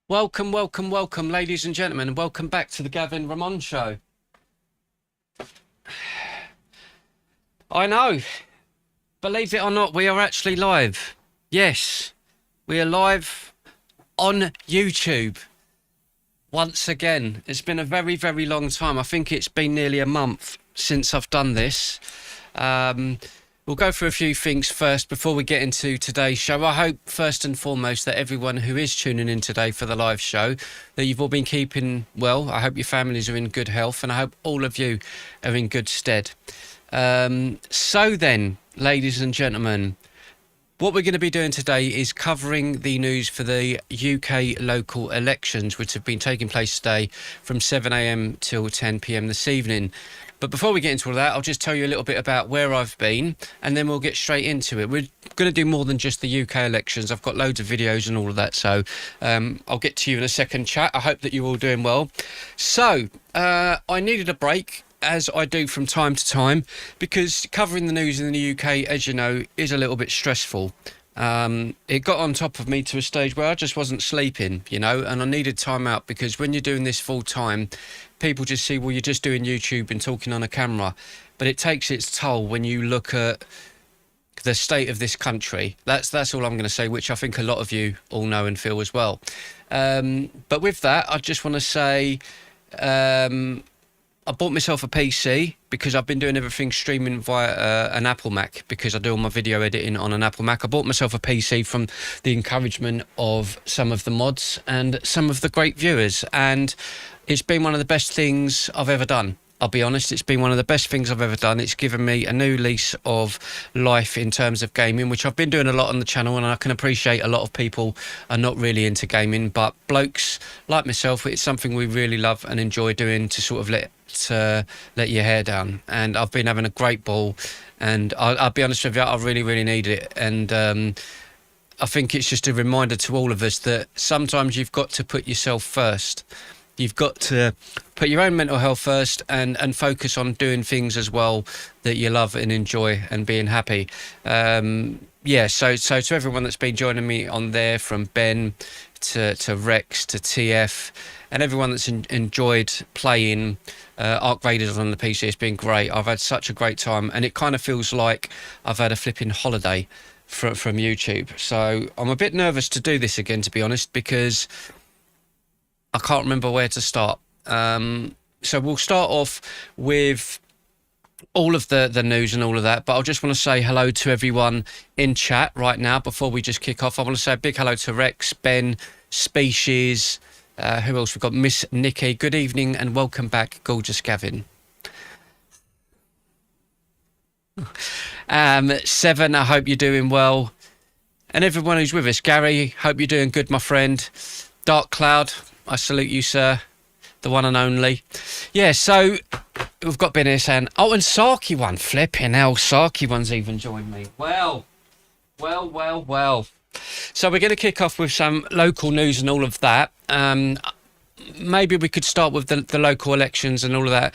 Welcome, welcome, welcome, ladies and gentlemen, and welcome back to the Gavin Ramon Show. I know, believe it or not, we are actually live. Yes, we are live on YouTube. Once again, it's been a very, very long time. I think it's been nearly a month since I've done this. We'll go through a few things first before we get into today's show. I hope, first and foremost, that everyone who is tuning in today for the live show, that you've all been keeping well. I hope your families are in good health, and I hope all of you are in good stead. So then, ladies and gentlemen, what we're going to be doing today is covering the news for the UK local elections, which have been taking place today from 7 a.m. till 10 p.m. this evening. But before we get into all that, I'll just tell you a little bit about where I've been, and then we'll get straight into it. We're going to do more than just the UK elections. I've got loads of videos and all of that, so I'll get to you in a second, chat. I hope that you're all doing well. So, I needed a break, as I do from time to time, because covering the news in the UK, as you know, is a little bit stressful. It got on top of me to a stage where I just wasn't sleeping, you know, and I needed time out, because when you're doing this full time, people just see, well, you're just doing YouTube and talking on a camera, but it takes its toll when you look at the state of this country. That's all I'm going to say, which I think a lot of you all know and feel as well. But with that, I just want to say, I bought myself a PC because I've been doing everything streaming via an Apple Mac, because I do all my video editing on an Apple Mac. I bought myself a PC from the encouragement of some of the mods and some of the great viewers, and it's been one of the best things I've ever done. I'll be honest, it's been one of the best things I've ever done. It's given me a new lease of life in terms of gaming, which I've been doing a lot on the channel, and I can appreciate a lot of people are not really into gaming, but blokes like myself, it's something we really love and enjoy doing, to sort of let your hair down. And I've been having a great ball, and I'll be honest with you, I really, really need it. And I think it's just a reminder to all of us that sometimes you've got to put yourself first. You've got to put your own mental health first, and focus on doing things as well that you love and enjoy, and being happy. Yeah, so to everyone that's been joining me on there, from Ben to Rex to TF, and everyone that's enjoyed playing Arc Raiders on the PC, it's been great. I've had such a great time, and it kind of feels like I've had a flipping holiday from YouTube. So I'm a bit nervous to do this again, to be honest, because I can't remember where to start. So we'll start off with all of the news and all of that, but I just want to say hello to everyone in chat right now before we just kick off. I want to say a big hello to Rex, Ben, Species, who else? We've got Miss Nikki. Good evening and welcome back, gorgeous Gavin. Seven, I hope you're doing well. And everyone who's with us, Gary, hope you're doing good, my friend. Dark Cloud, I salute you, sir. The one and only. Yeah, so we've got Ben here saying, oh, and Saki one. Flipping hell, Saki one's even joined me. Well. So we're going to kick off with some local news and all of that. Maybe we could start with the local elections and all of that.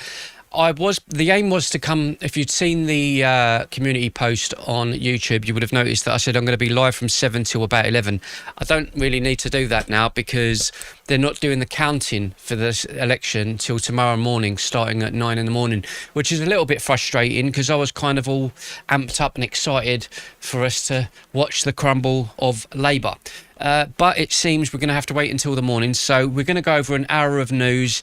The aim was to come, if you'd seen the community post on YouTube, you would have noticed that I said I'm going to be live from 7 till about 11. I don't really need to do that now, because they're not doing the counting for this election till tomorrow morning, starting at 9 in the morning, which is a little bit frustrating, because I was kind of all amped up and excited for us to watch the crumble of Labour. But it seems we're going to have to wait until the morning. So we're going to go over an hour of news,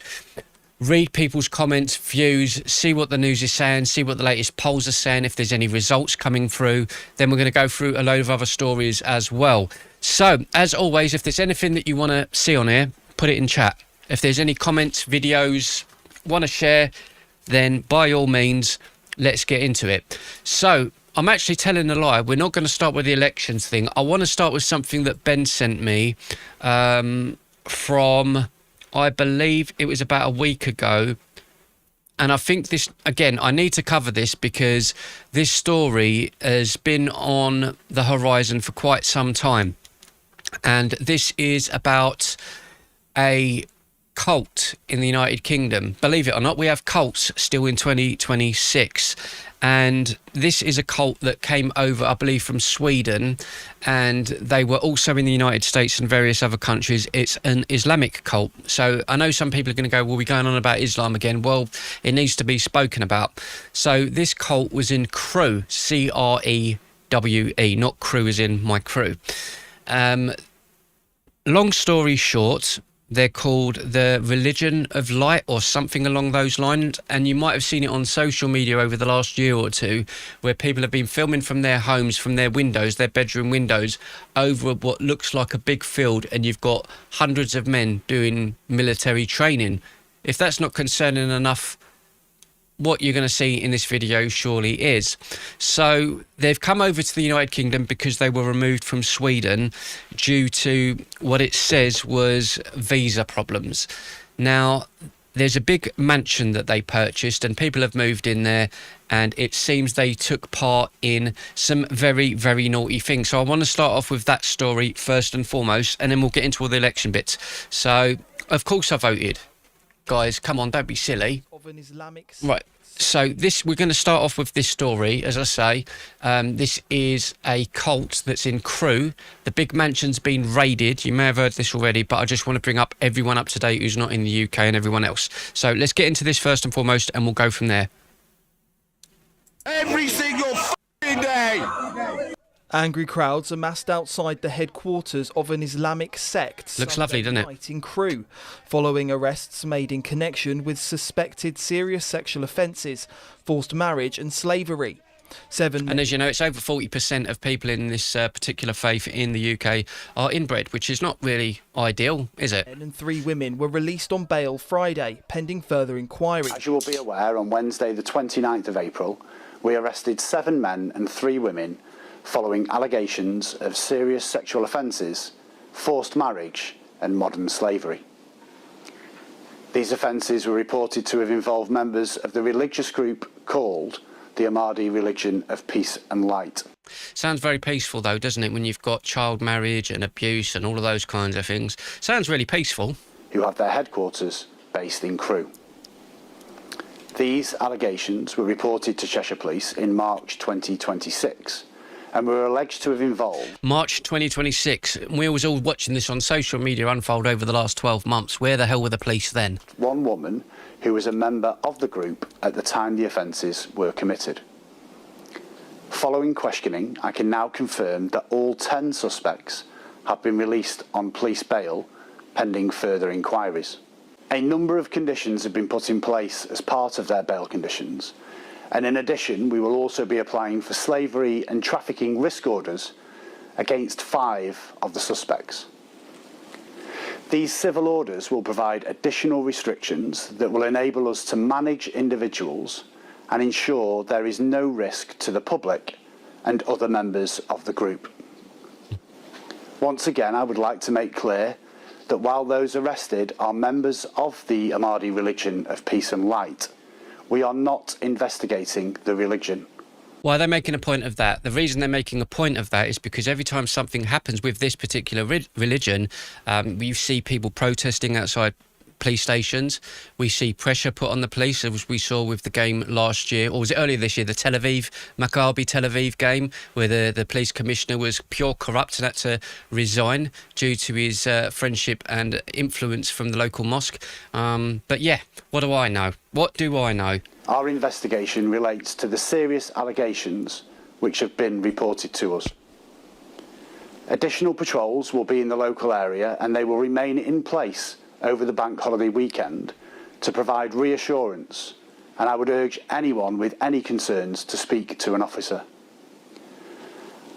read people's comments, views, see what the news is saying, see what the latest polls are saying, if there's any results coming through. Then we're going to go through a load of other stories as well. So, as always, if there's anything that you want to see on here, put it in chat. If there's any comments, videos, want to share, then by all means, let's get into it. So, I'm actually telling a lie. We're not going to start with the elections thing. I want to start with something that Ben sent me from, I believe it was about a week ago. And I think this, again, I need to cover this because this story has been on the horizon for quite some time. And this is about a cult in the United Kingdom. Believe it or not, we have cults still in 2026. And this is a cult that came over, I believe, from Sweden, and they were also in the United States and various other countries. It's an Islamic cult. So I know some people are going to go, well, we're going on about Islam again. Well, it needs to be spoken about. So this cult was in Crewe, C-R-E-W-E, not crew as in my crew. Long story short, they're called the Religion of Light or something along those lines, and you might have seen it on social media over the last year or two, where people have been filming from their homes, from their windows, their bedroom windows, over what looks like a big field, and you've got hundreds of men doing military training. If that's not concerning enough, what you're going to see in this video surely is. So they've come over to the United Kingdom because they were removed from Sweden due to what it says was visa problems. Now, there's a big mansion that they purchased and people have moved in there, and it seems they took part in some very, very naughty things. So I want to start off with that story first and foremost, and then we'll get into all the election bits. So, of course I voted. Guys, come on, don't be silly. Right, so we're going to start off with this story. As I say, this is a cult that's in Crewe. The big mansion's been raided. You may have heard this already, but I just want to bring up everyone up to date who's not in the UK and everyone else. So let's get into this first and foremost, and we'll go from there. Every single f***ing day! Angry crowds amassed outside the headquarters of an Islamic sect. Looks lovely, doesn't it? Night in Crewe, following arrests made in connection with suspected serious sexual offences, forced marriage and slavery. And as you know, it's over 40% of people in this particular faith in the UK are inbred, which is not really ideal, is it? Men and 3 women were released on bail Friday, pending further inquiry. As you will be aware, on Wednesday the 29th of April, we arrested 7 men and 3 women following allegations of serious sexual offences, forced marriage and modern slavery. These offences were reported to have involved members of the religious group called the Ahmadi Religion of Peace and Light. Sounds very peaceful though, doesn't it, when you've got child marriage and abuse and all of those kinds of things. Sounds really peaceful. Who have their headquarters based in Crewe. These allegations were reported to Cheshire Police in March 2026 and were alleged to have involved... March 2026. We was all watching this on social media unfold over the last 12 months. Where the hell were the police then? One woman who was a member of the group at the time the offences were committed. Following questioning, I can now confirm that all 10 suspects have been released on police bail pending further inquiries. A number of conditions have been put in place as part of their bail conditions, and in addition we will also be applying for slavery and trafficking risk orders against 5 of the suspects. These civil orders will provide additional restrictions that will enable us to manage individuals and ensure there is no risk to the public and other members of the group. Once again, I would like to make clear that while those arrested are members of the Ahmadi Religion of Peace and Light, we are not investigating the religion. Why are they making a point of that? The reason they're making a point of that is because every time something happens with this particular religion, you see people protesting outside police stations. We see pressure put on the police, as we saw with the game last year, or was it earlier this year, the Maccabi Tel Aviv game, where the police commissioner was pure corrupt and had to resign due to his friendship and influence from the local mosque. But yeah, what do I know? What do I know? Our investigation relates to the serious allegations which have been reported to us. Additional patrols will be in the local area and they will remain in place over the bank holiday weekend to provide reassurance, and I would urge anyone with any concerns to speak to an officer.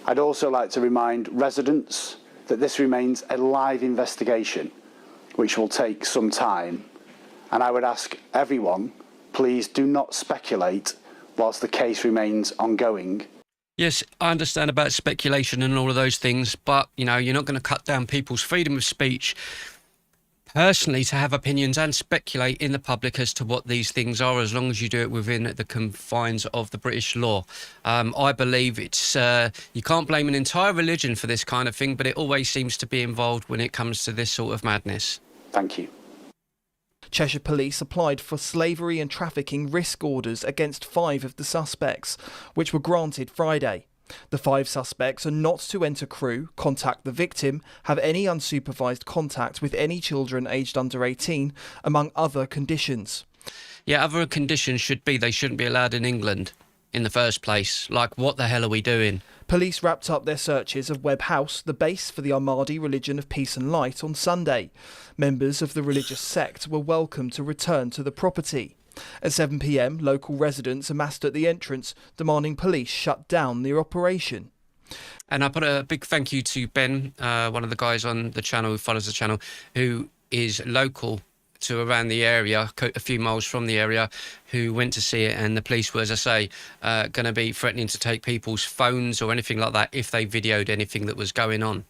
I'd also like to remind residents that this remains a live investigation which will take some time, and I would ask everyone, please do not speculate whilst the case remains ongoing. Yes, I understand about speculation and all of those things, but, you know, you're not going to cut down people's freedom of speech personally to have opinions and speculate in the public as to what these things are, as long as you do it within the confines of the British law. I believe it's you can't blame an entire religion for this kind of thing, but it always seems to be involved when it comes to this sort of madness. Thank you. Cheshire Police applied for slavery and trafficking risk orders against 5 of the suspects, which were granted Friday. The 5 suspects are not to enter Crewe, contact the victim, have any unsupervised contact with any children aged under 18, among other conditions. Yeah, other conditions should be they shouldn't be allowed in England in the first place. Like, what the hell are we doing? Police wrapped up their searches of Webb House, the base for the Ahmadi religion of peace and light, on Sunday. Members of the religious sect were welcome to return to the property. At 7 p.m, local residents amassed at the entrance, demanding police shut down the operation. And I put a big thank you to Ben, one of the guys on the channel who follows the channel, who is local to around the area, a few miles from the area, who went to see it, and the police were, as I say, going to be threatening to take people's phones or anything like that if they videoed anything that was going on.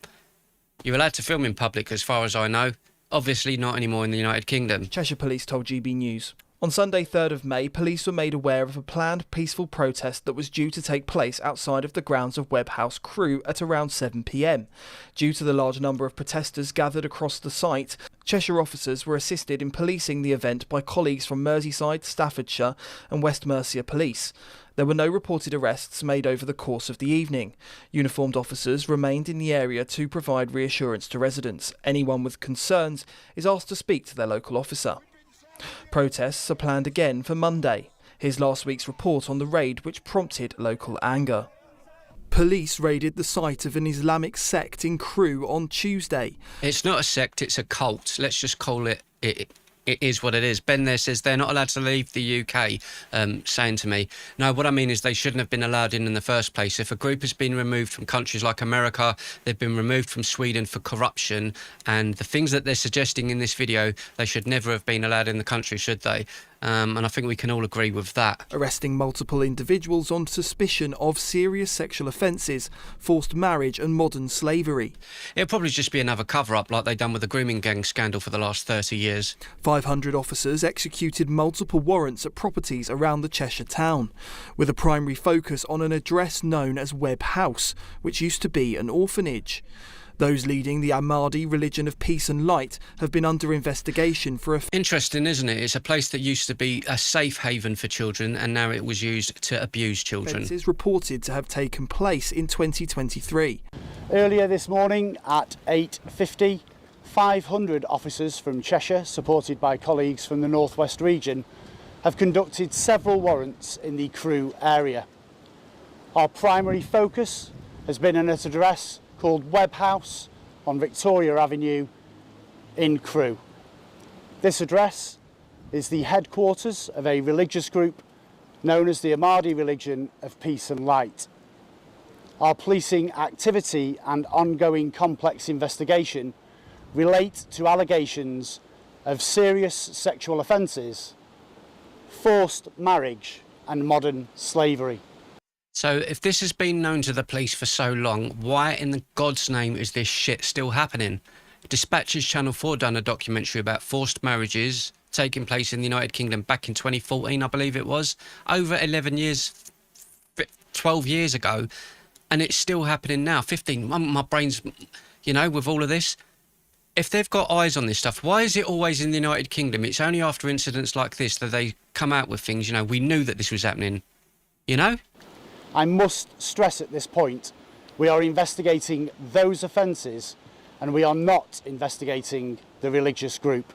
You're allowed to film in public, as far as I know. Obviously not anymore in the United Kingdom. Cheshire Police told GB News. On Sunday 3rd of May, police were made aware of a planned peaceful protest that was due to take place outside of the grounds of Webb House, Crewe, at around 7 p.m. Due to the large number of protesters gathered across the site, Cheshire officers were assisted in policing the event by colleagues from Merseyside, Staffordshire and West Mercia Police. There were no reported arrests made over the course of the evening. Uniformed officers remained in the area to provide reassurance to residents. Anyone with concerns is asked to speak to their local officer. Protests are planned again for Monday. Here's last week's report on the raid which prompted local anger. Police raided the site of an Islamic sect in Crewe on Tuesday. It's not a sect, it's a cult. Let's just call it it is what it is. Ben there says they're not allowed to leave the UK, saying to me, no, what I mean is they shouldn't have been allowed in the first place. If a group has been removed from countries like America, they've been removed from Sweden for corruption, and the things that they're suggesting in this video, they should never have been allowed in the country, should they? And I think we can all agree with that. Arresting multiple individuals on suspicion of serious sexual offences, forced marriage and modern slavery. It'll probably just be another cover-up like they've done with the grooming gang scandal for the last 30 years. 500 officers executed multiple warrants at properties around the Cheshire town, with a primary focus on an address known as Webb House, which used to be an orphanage. Those leading the Ahmadi religion of peace and light have been under investigation for Interesting, isn't it? It's a place that used to be a safe haven for children, and now it was used to abuse children. Offences reported to have taken place in 2023. Earlier this morning at 8:50, 500 officers from Cheshire, supported by colleagues from the North West region, have conducted several warrants in the Crewe area. Our primary focus has been an address called Webb House on Victoria Avenue in Crewe. This address is the headquarters of a religious group known as the Ahmadi religion of peace and light. Our policing activity and ongoing complex investigation relate to allegations of serious sexual offences, forced marriage and modern slavery. So if this has been known to the police for so long, why in the God's name is this shit still happening? Dispatch's Channel 4 done a documentary about forced marriages taking place in the United Kingdom back in 2014, I believe it was. Over 11 years, 12 years ago, and it's still happening now. 15, my brain's, you know, with all of this. If they've got eyes on this stuff, why is it always in the United Kingdom? It's only after incidents like this that they come out with things, you know, we knew that this was happening, you know? I must stress at this point, we are investigating those offences and we are not investigating the religious group.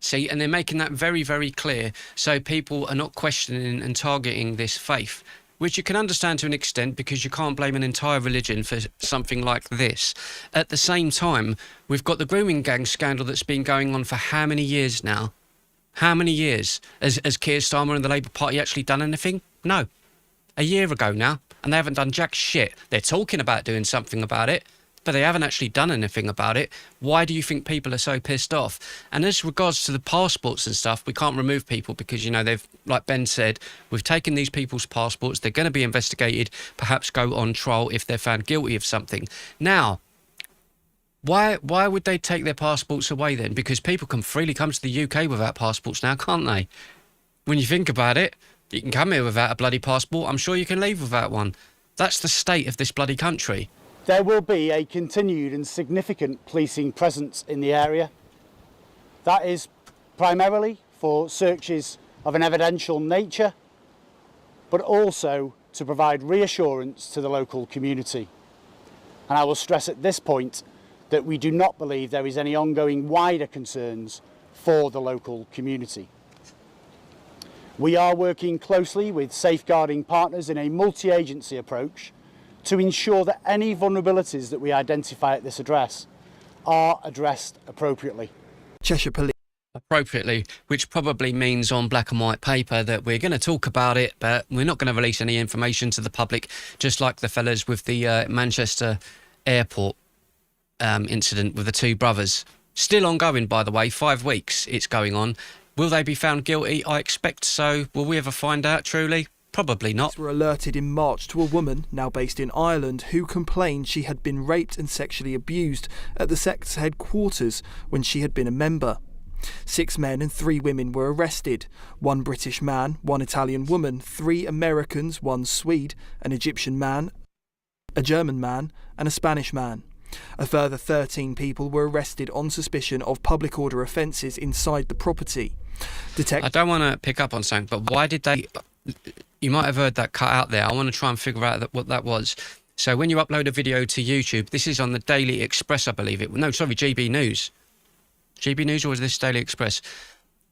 See, and they're making that very, very clear, so people are not questioning and targeting this faith, which you can understand to an extent because you can't blame an entire religion for something like this. At the same time, we've got the grooming gang scandal that's been going on for how many years now? How many years? Has Keir Starmer and the Labour Party actually done anything? No. A year ago now, and they haven't done jack shit. They're talking about doing something about it, but they haven't actually done anything about it. Why do you think people are so pissed off? And as regards to the passports and stuff, we can't remove people because, you know, they've, like Ben said, we've taken these people's passports. They're going to be investigated, perhaps go on trial if they're found guilty of something. Now, why would they take their passports away then? Because people can freely come to the UK without passports now, can't they? When you think about it, you can come here without a bloody passport. I'm sure you can leave without one. That's the state of this bloody country. There will be a continued and significant policing presence in the area. That is primarily for searches of an evidential nature, but also to provide reassurance to the local community. And I will stress at this point that we do not believe there is any ongoing wider concerns for the local community. We are working closely with safeguarding partners in a multi-agency approach to ensure that any vulnerabilities that we identify at this address are addressed appropriately. Cheshire Police. Appropriately, which probably means on black and white paper that we're going to talk about it, but we're not going to release any information to the public, just like the fellas with the Manchester airport incident with the two brothers. Still ongoing, by the way, 5 weeks it's going on. Will they be found guilty? I expect so. Will we ever find out, truly? Probably not. Were alerted in March to a woman, now based in Ireland, who complained she had been raped and sexually abused at the sect's headquarters when she had been a member. 6 men and 3 women were arrested. 1 British man, 1 Italian woman, 3 Americans, 1 Swede, an Egyptian man, a German man and a Spanish man. A further 13 people were arrested on suspicion of public order offences inside the property. I don't want to pick up on something, but why did they... You might have heard that cut out there. I want to try and figure out what that was. So when you upload a video to YouTube, this is on the Daily Express, I believe it. No, sorry, GB News. GB News, or was this Daily Express?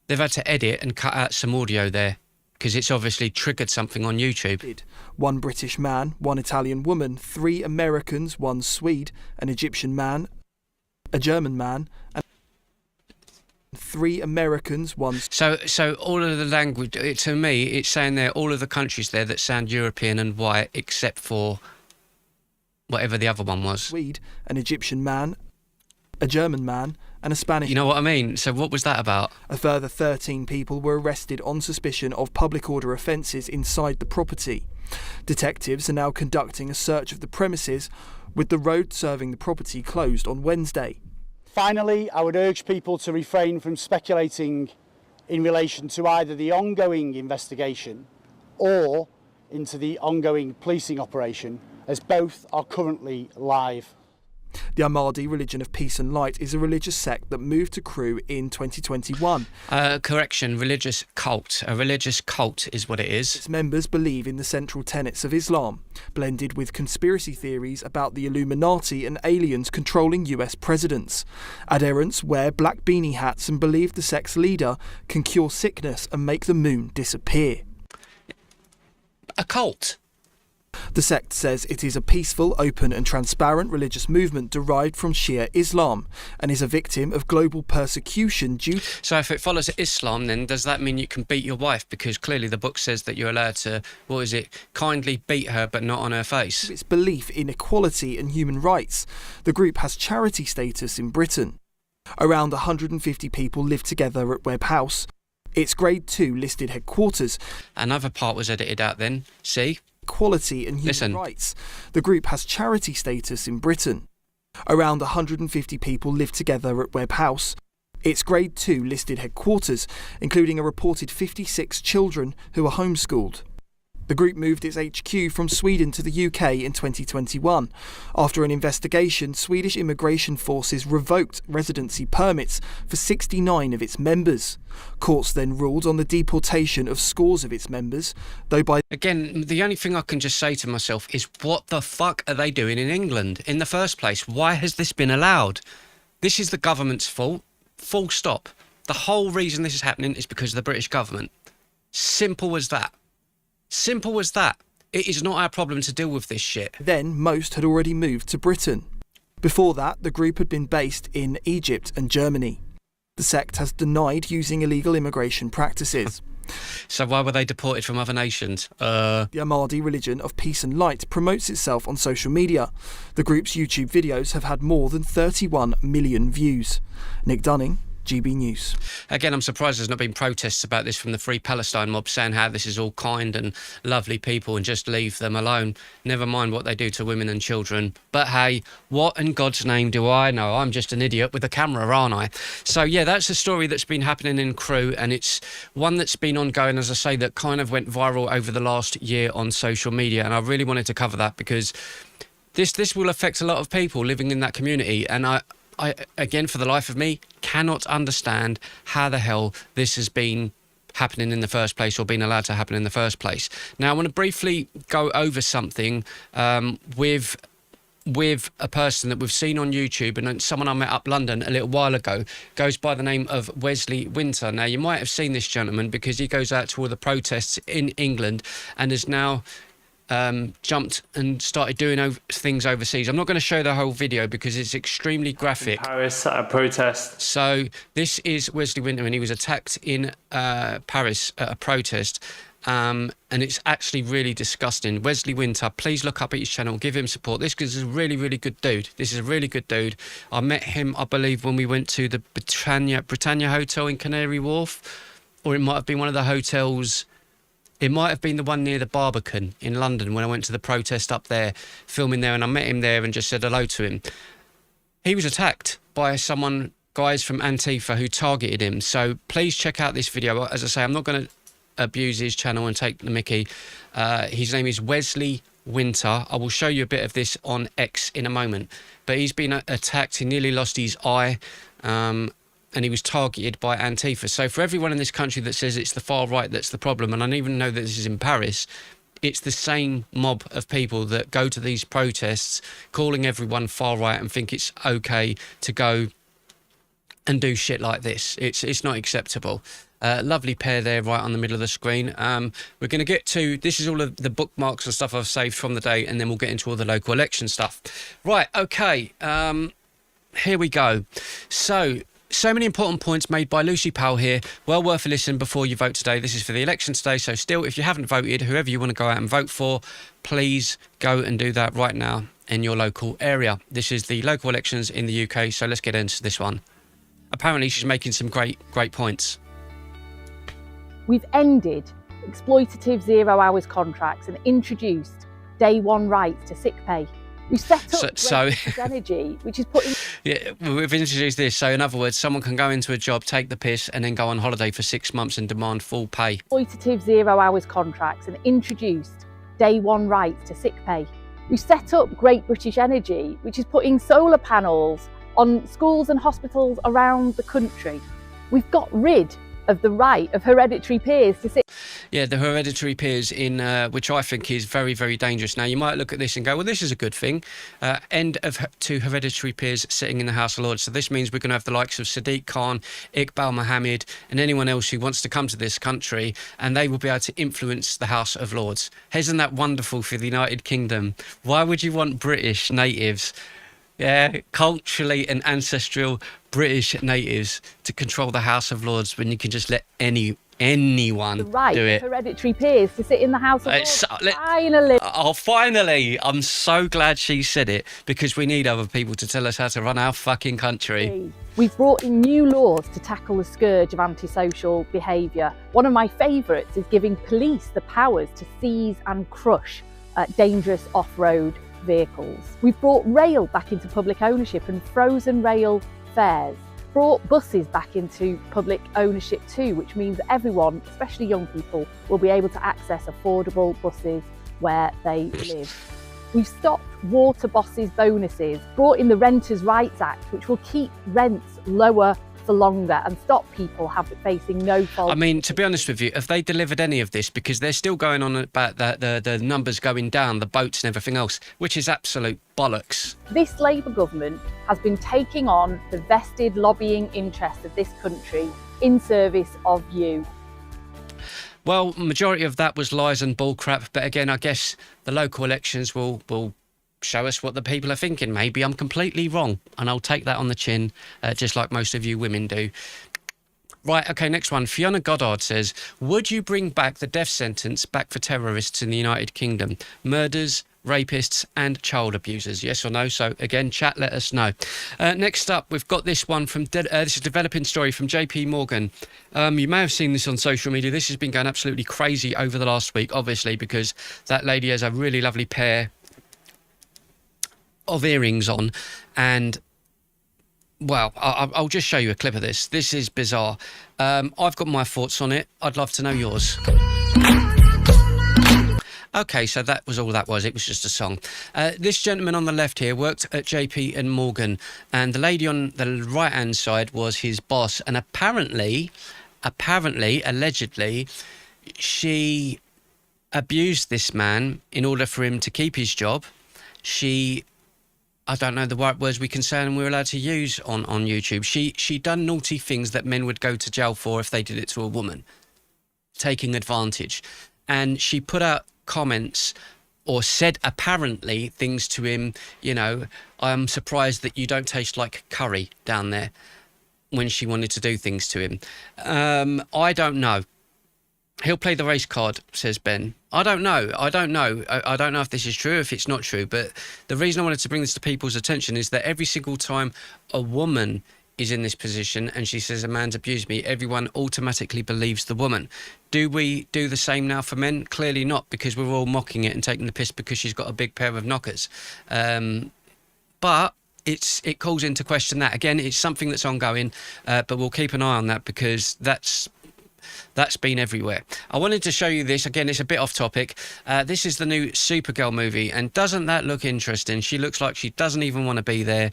They've had to edit and cut out some audio there because it's obviously triggered something on YouTube. 1 British man, 1 Italian woman, 3 Americans, 1 Swede, an Egyptian man, a German man, and 3 Americans, 1... So all of the language, to me, it's saying there all of the countries there that sound European and white, except for whatever the other one was. Swede, an Egyptian man, a German man, and a Spanish... You know what I mean? So what was that about? A further 13 people were arrested on suspicion of public order offences inside the property. Detectives are now conducting a search of the premises, with the road serving the property closed on Wednesday. Finally, I would urge people to refrain from speculating in relation to either the ongoing investigation or into the ongoing policing operation, as both are currently live. The Ahmadi religion of peace and light is a religious sect that moved to Crewe in 2021. Correction, religious cult. A religious cult is what it is. Its members believe in the central tenets of Islam, blended with conspiracy theories about the Illuminati and aliens controlling US presidents. Adherents wear black beanie hats and believe the sect's leader can cure sickness and make the moon disappear. A cult? The sect says it is a peaceful, open and transparent religious movement derived from Shia Islam and is a victim of global persecution due... So if it follows Islam, then does that mean you can beat your wife? Because clearly the book says that you're allowed to, kindly beat her but not on her face. Its belief in equality and human rights. The group has charity status in Britain. Around 150 people live together at Webb House, its Grade 2 listed headquarters. Another part was edited out then, see? Equality and human rights. The group has charity status in Britain. Around 150 people live together at Webb House, its Grade 2 listed headquarters, including a reported 56 children who are homeschooled. The group moved its HQ from Sweden to the UK in 2021. After an investigation, Swedish immigration forces revoked residency permits for 69 of its members. Courts then ruled on the deportation of scores of its members, though by... Again, the only thing I can just say to myself is, what the fuck are they doing in England in the first place? Why has this been allowed? This is the government's fault. Full stop. The whole reason this is happening is because of the British government. Simple as that. Simple as that. It is not our problem to deal with this shit. Then most had already moved to Britain. Before that, the group had been based in Egypt and Germany. The sect has denied using illegal immigration practices. So why were they deported from other nations? The Ahmadi religion of peace and light promotes itself on social media. The group's YouTube videos have had more than 31 million views. Nick Dunning, GB News. Again, I'm surprised there's not been protests about this from the Free Palestine mob saying how this is all kind and lovely people and just leave them alone. Never mind what they do to women and children. But hey, what in God's name do I know? I'm just an idiot with a camera, aren't I? So yeah, that's a story that's been happening in Crewe, and it's one that's been ongoing, as I say, that kind of went viral over the last year on social media, and I really wanted to cover that because this will affect a lot of people living in that community, and I again, for the life of me, cannot understand how the hell this has been happening in the first place, or been allowed to happen in the first place. Now, I want to briefly go over something with a person that we've seen on YouTube, and someone I met up London a little while ago, goes by the name of Wesley Winter. Now, you might have seen this gentleman because he goes out to all the protests in England and has now jumped and started doing things overseas. I'm not going to show the whole video because it's extremely graphic. In Paris at a protest. So this is Wesley Winter, and he was attacked in Paris at a protest. And it's actually really disgusting. Wesley Winter, please look up at his channel, give him support. This is a really, really good dude. This is a really good dude. I met him, I believe, when we went to the Britannia Hotel in Canary Wharf, or it might have been one of the hotels. It might have been the one near the Barbican in London when I went to the protest up there, filming there, and I met him there and just said hello to him. He was attacked by guys from Antifa who targeted him. So please check out this video. As I say, I'm not going to abuse his channel and take the mickey. His name is Wesley Winter. I will show you a bit of this on X in a moment. But he's been attacked. He nearly lost his eye. And he was targeted by Antifa. So for everyone in this country that says it's the far right that's the problem, and I don't even know that this is in Paris, it's the same mob of people that go to these protests calling everyone far right and think it's okay to go and do shit like this. It's not acceptable. Lovely pair there right on the middle of the screen. We're going to get to, this is all of the bookmarks and stuff I've saved from the day, and then we'll get into all the local election stuff. Right, okay, here we go. So many important points made by Lucy Powell here. Well worth a listen before you vote today. This is for the election today, so still, if you haven't voted, whoever you want to go out and vote for, please go and do that right now in your local area. This is the local elections in the UK, so let's get into this one. Apparently, she's making some great points. We've ended exploitative 0 hours contracts and introduced day one rights to sick pay. We've set up energy, which is putting... Yeah, we've introduced this. So in other words, someone can go into a job, take the piss, and then go on holiday for 6 months and demand full pay. Exploitative 0 hours contracts and introduced day one rights to sick pay. We've set up Great British Energy, which is putting solar panels on schools and hospitals around the country. We've got rid of the right of hereditary peers to sit. Yeah, the hereditary peers in which I think is very, very dangerous. Now, you might look at this and go, well, this is a good thing. End to hereditary peers sitting in the House of Lords. So this means we're going to have the likes of Sadiq Khan, Iqbal Mohammed, and anyone else who wants to come to this country, and they will be able to influence the House of Lords. Isn't that wonderful for the United Kingdom? Why would you want British natives, culturally and ancestral British natives, to control the House of Lords when you can just let anyone the right do it? Hereditary peers to sit in the House of Lords. Finally. Oh, finally. I'm so glad she said it, because we need other people to tell us how to run our fucking country. We've brought in new laws to tackle the scourge of antisocial behaviour. One of my favourites is giving police the powers to seize and crush dangerous off-road vehicles. We've brought rail back into public ownership and frozen rail fares. Brought buses back into public ownership too, which means that everyone, especially young people, will be able to access affordable buses where they live. We've stopped water bosses' bonuses, brought in the Renters' Rights Act, which will keep rents lower for longer and stop people facing no fault. I mean, to be honest with you, have they delivered any of this? Because they're still going on about the numbers going down, the boats and everything else, which is absolute bollocks. This Labour government has been taking on the vested lobbying interests of this country in service of you. Well, majority of that was lies and bullcrap, but again, I guess the local elections will show us what the people are thinking. Maybe I'm completely wrong, and I'll take that on the chin, just like most of you women do. Right, okay, next one. Fiona Goddard says, would you bring back the death sentence back for terrorists in the United Kingdom? Murders, rapists and child abusers, yes or no? So again, chat, let us know. Next up, we've got this one from this is a developing story from JP Morgan. You may have seen this on social media. This has been going absolutely crazy over the last week, obviously, because that lady has a really lovely pair of earrings on, and well, I'll just show you a clip of this. This is bizarre. I've got my thoughts on it. I'd love to know yours. Okay, so that was all that was. It was just a song. This gentleman on the left here worked at JP and Morgan, and the lady on the right-hand side was his boss. And apparently, allegedly, she abused this man in order for him to keep his job. I don't know the right words we can say and we're allowed to use on YouTube. She done naughty things that men would go to jail for if they did it to a woman, taking advantage. And she put out comments or said apparently things to him, you know, I'm surprised that you don't taste like curry down there, when she wanted to do things to him. I don't know. He'll play the race card, says Ben. I don't know. I don't know if this is true, if it's not true. But the reason I wanted to bring this to people's attention is that every single time a woman is in this position and she says a man's abused me, everyone automatically believes the woman. Do we do the same now for men? Clearly not, because we're all mocking it and taking the piss because she's got a big pair of knockers. But it calls into question that. Again, it's something that's ongoing, but we'll keep an eye on that because that's been everywhere. I wanted to show you this. Again, it's a bit off topic. This is the new Supergirl movie, and doesn't that look interesting? She looks like she doesn't even want to be there.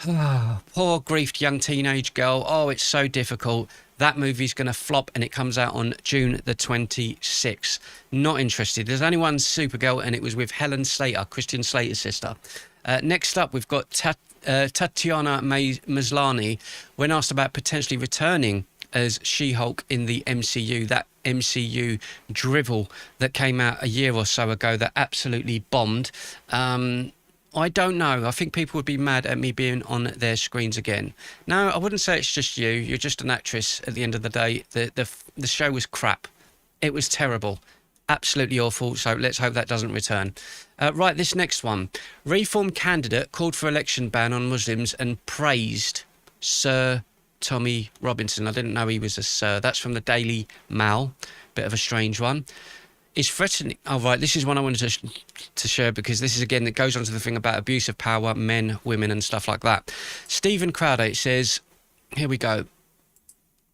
Poor griefed young teenage girl. Oh, it's so difficult. That movie's going to flop, and it comes out on June the 26th. Not interested. There's only one Supergirl, and it was with Helen Slater, Christian Slater's sister. Next up, we've got Tatiana Maslany. When asked about potentially returning as She-Hulk in the MCU, that MCU drivel that came out a year or so ago that absolutely bombed. I don't know. I think people would be mad at me being on their screens again. No, I wouldn't say it's just you. You're just an actress at the end of the day. The show was crap. It was terrible. Absolutely awful. So let's hope that doesn't return. Right, this next one. Reform candidate called for election ban on Muslims and praised Sir Tommy Robinson. I didn't know he was a sir. That's from the Daily Mail. Bit of a strange one. Is threatening... Oh, right, this is one I wanted to share because this is, again, that goes on to the thing about abuse of power, men, women and stuff like that. Stephen Crowder, it says... Here we go.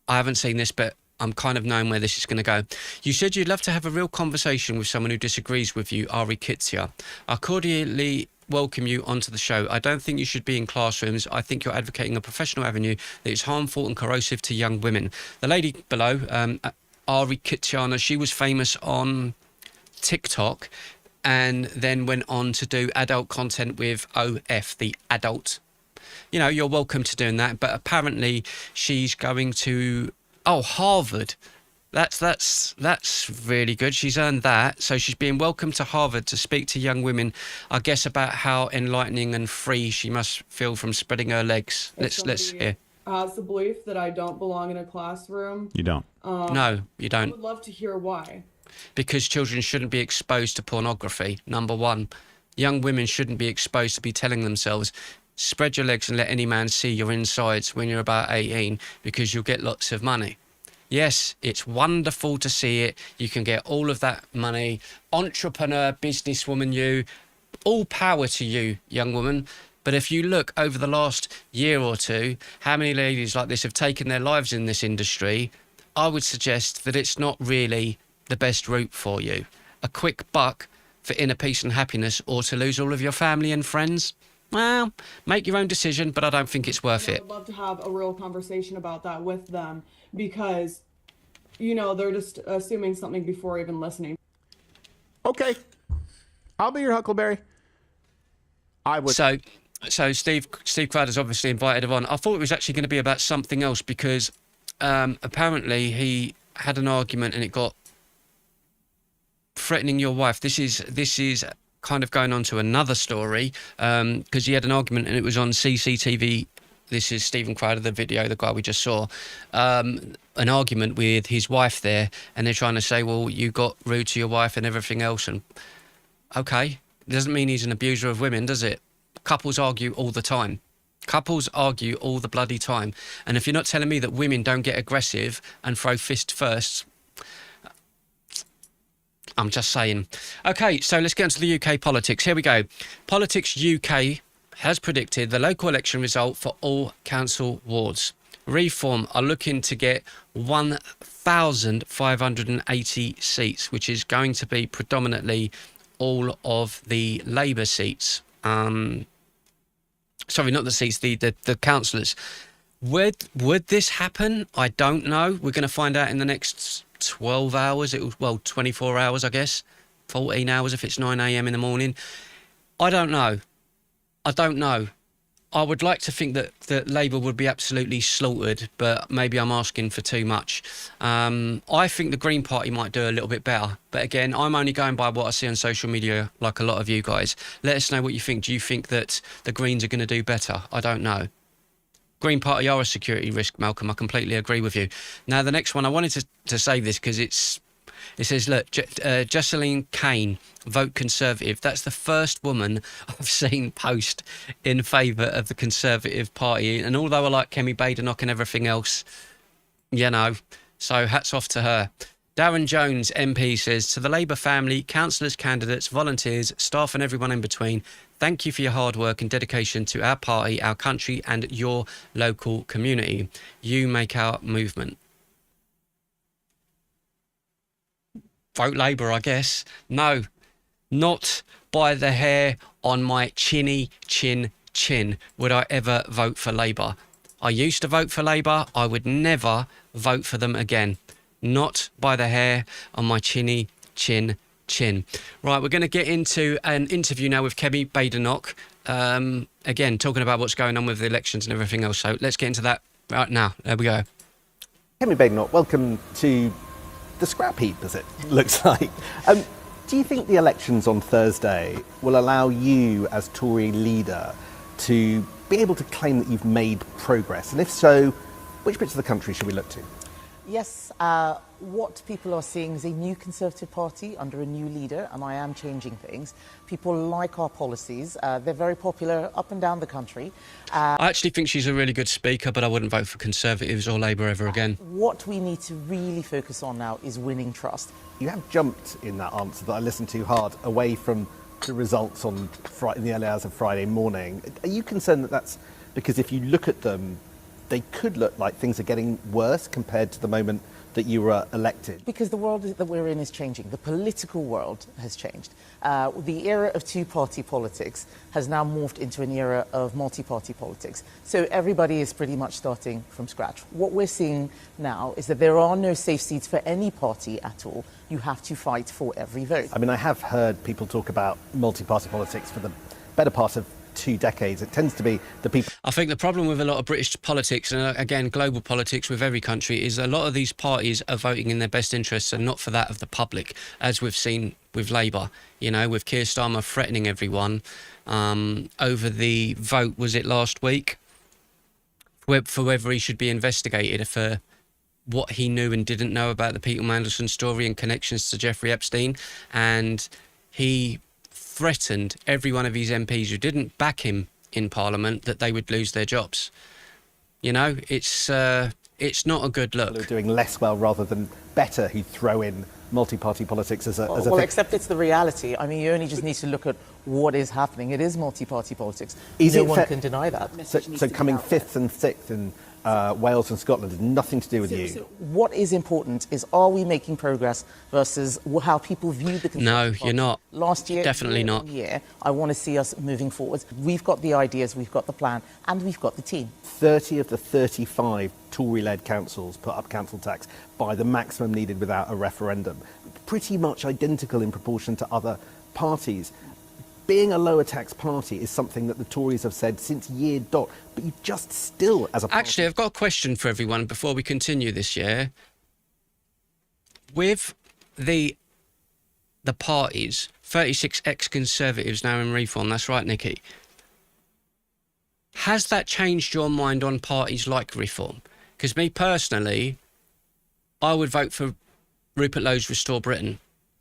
I haven't seen this, but I'm kind of knowing where this is going to go. You said you'd love to have a real conversation with someone who disagrees with you, Ari Kitsia. I cordially welcome you onto the show. I don't think you should be in classrooms. I think you're advocating a professional avenue that is harmful and corrosive to young women. The lady below, Ari Kitchana, she was famous on TikTok and then went on to do adult content with OF, the adult. You know, you're welcome to doing that, but apparently she's going to... Oh, Harvard. That's really good. She's earned that. So she's being welcomed to Harvard to speak to young women, I guess, about how enlightening and free she must feel from spreading her legs. Let's hear. Has the belief that I don't belong in a classroom. You don't. No, you don't. I would love to hear why. Because children shouldn't be exposed to pornography, number one. Young women shouldn't be exposed to be telling themselves, spread your legs and let any man see your insides when you're about 18 because you'll get lots of money. Yes, it's wonderful to see it. You can get all of that money. Entrepreneur, businesswoman, you. All power to you, young woman. But if you look over the last year or two, how many ladies like this have taken their lives in this industry, I would suggest that it's not really the best route for you. A quick buck for inner peace and happiness, or to lose all of your family and friends. Well, make your own decision, but I don't think it's worth it. I'd love to have a real conversation about that with them because, you know, they're just assuming something before even listening. Okay. I'll be your Huckleberry. I would. So Steve Crowder's obviously invited her on. I thought it was actually going to be about something else because apparently he had an argument and it got threatening your wife. This is kind of going on to another story because he had an argument and it was on CCTV. This is Stephen Crowder, the video, the guy we just saw. An argument with his wife there, and they're trying to say, well, you got rude to your wife and everything else. And okay, doesn't mean he's an abuser of women, does it? Couples argue all the time. Couples argue all the bloody time. And if you're not telling me that women don't get aggressive and throw fist first, I'm just saying. Okay, so let's get into the UK politics. Here we go. Politics UK has predicted the local election result for all council wards. Reform are looking to get 1,580 seats, which is going to be predominantly all of the Labour seats. Sorry, not the seats, the councillors. Would this happen? I don't know. We're going to find out in the next 12 hours. 24 hours, I guess. 14 hours if it's 9 a.m. in the morning. I don't know. I would like to think that Labour would be absolutely slaughtered, but maybe I'm asking for too much. I think the Green Party might do a little bit better. But again, I'm only going by what I see on social media, like a lot of you guys. Let us know what you think. Do you think that the Greens are going to do better? I don't know. Green Party are a security risk, Malcolm. I completely agree with you. Now, the next one, I wanted to say this because it says, look, Jocelyn Kane, vote Conservative. That's the first woman I've seen post in favour of the Conservative Party. And although I like Kemi Badenoch and everything else, so hats off to her. Darren Jones, MP, says, to the Labour family, councillors, candidates, volunteers, staff and everyone in between, thank you for your hard work and dedication to our party, our country and your local community. You make our movement. Vote Labour, I guess. No, not by the hair on my chinny chin would I ever vote for Labour. I used to vote for Labour. I would never vote for them again. Not by the hair on my chinny chin. Right, we're going to get into an interview now with Kemi Badenoch. Again, talking about what's going on with the elections and everything else. So let's get into that right now. There we go. Kemi Badenoch, welcome to the scrap heap, as it looks like. Do you think the elections on Thursday will allow you, as Tory leader, to be able to claim that you've made progress? And if so, which bits of the country should we look to? Yes, what people are seeing is a new Conservative Party under a new leader, and I am changing things. People like our policies. They're very popular up and down the country. I actually think she's a really good speaker, but I wouldn't vote for Conservatives or Labour ever again. What we need to really focus on now is winning trust. You have jumped in that answer that I listened to hard away from the results on in the early hours of Friday morning. Are you concerned that that's because if you look at them, they could look like things are getting worse compared to the moment that you were elected? Because the world that we're in is changing. The political world has changed. The era of two-party politics has now morphed into an era of multi-party politics. So everybody is pretty much starting from scratch. What we're seeing now is that there are no safe seats for any party at all. You have to fight for every vote. I mean, I have heard people talk about multi-party politics for the better part of 2 decades. It tends to be the people. I think the problem with a lot of British politics and again global politics with every country is a lot of these parties are voting in their best interests and not for that of the public, as we've seen with Labour, with Keir Starmer threatening everyone over the vote, was it last week, for whether he should be investigated for what he knew and didn't know about the Peter Mandelson story and connections to Jeffrey Epstein, and he threatened every one of his MPs who didn't back him in Parliament that they would lose their jobs. It's not a good look. They're doing less well rather than better who throw in multi-party politics as a well, except it's the reality. I mean, you only just need to look at what is happening. It is multi-party politics. No one can deny that. So coming 5th and 6th in Wales and Scotland has nothing to do with you. So what is important is, are we making progress versus how people view the Conservative No, Party? you're not. Last year, Definitely not. I want to see us moving forward. We've got the ideas, we've got the plan, and we've got the team. 30 of the 35 Tory-led councils put up council tax by the maximum needed without a referendum. Pretty much identical in proportion to other parties. Being a lower tax party is something that the Tories have said since year dot, but you just still, as a party... Actually, I've got a question for everyone before we continue this year. With the parties, 36 ex-Conservatives now in Reform, that's right, Nikki. Has that changed your mind on parties like Reform? Because me personally, I would vote for Rupert Lowe's Restore Britain.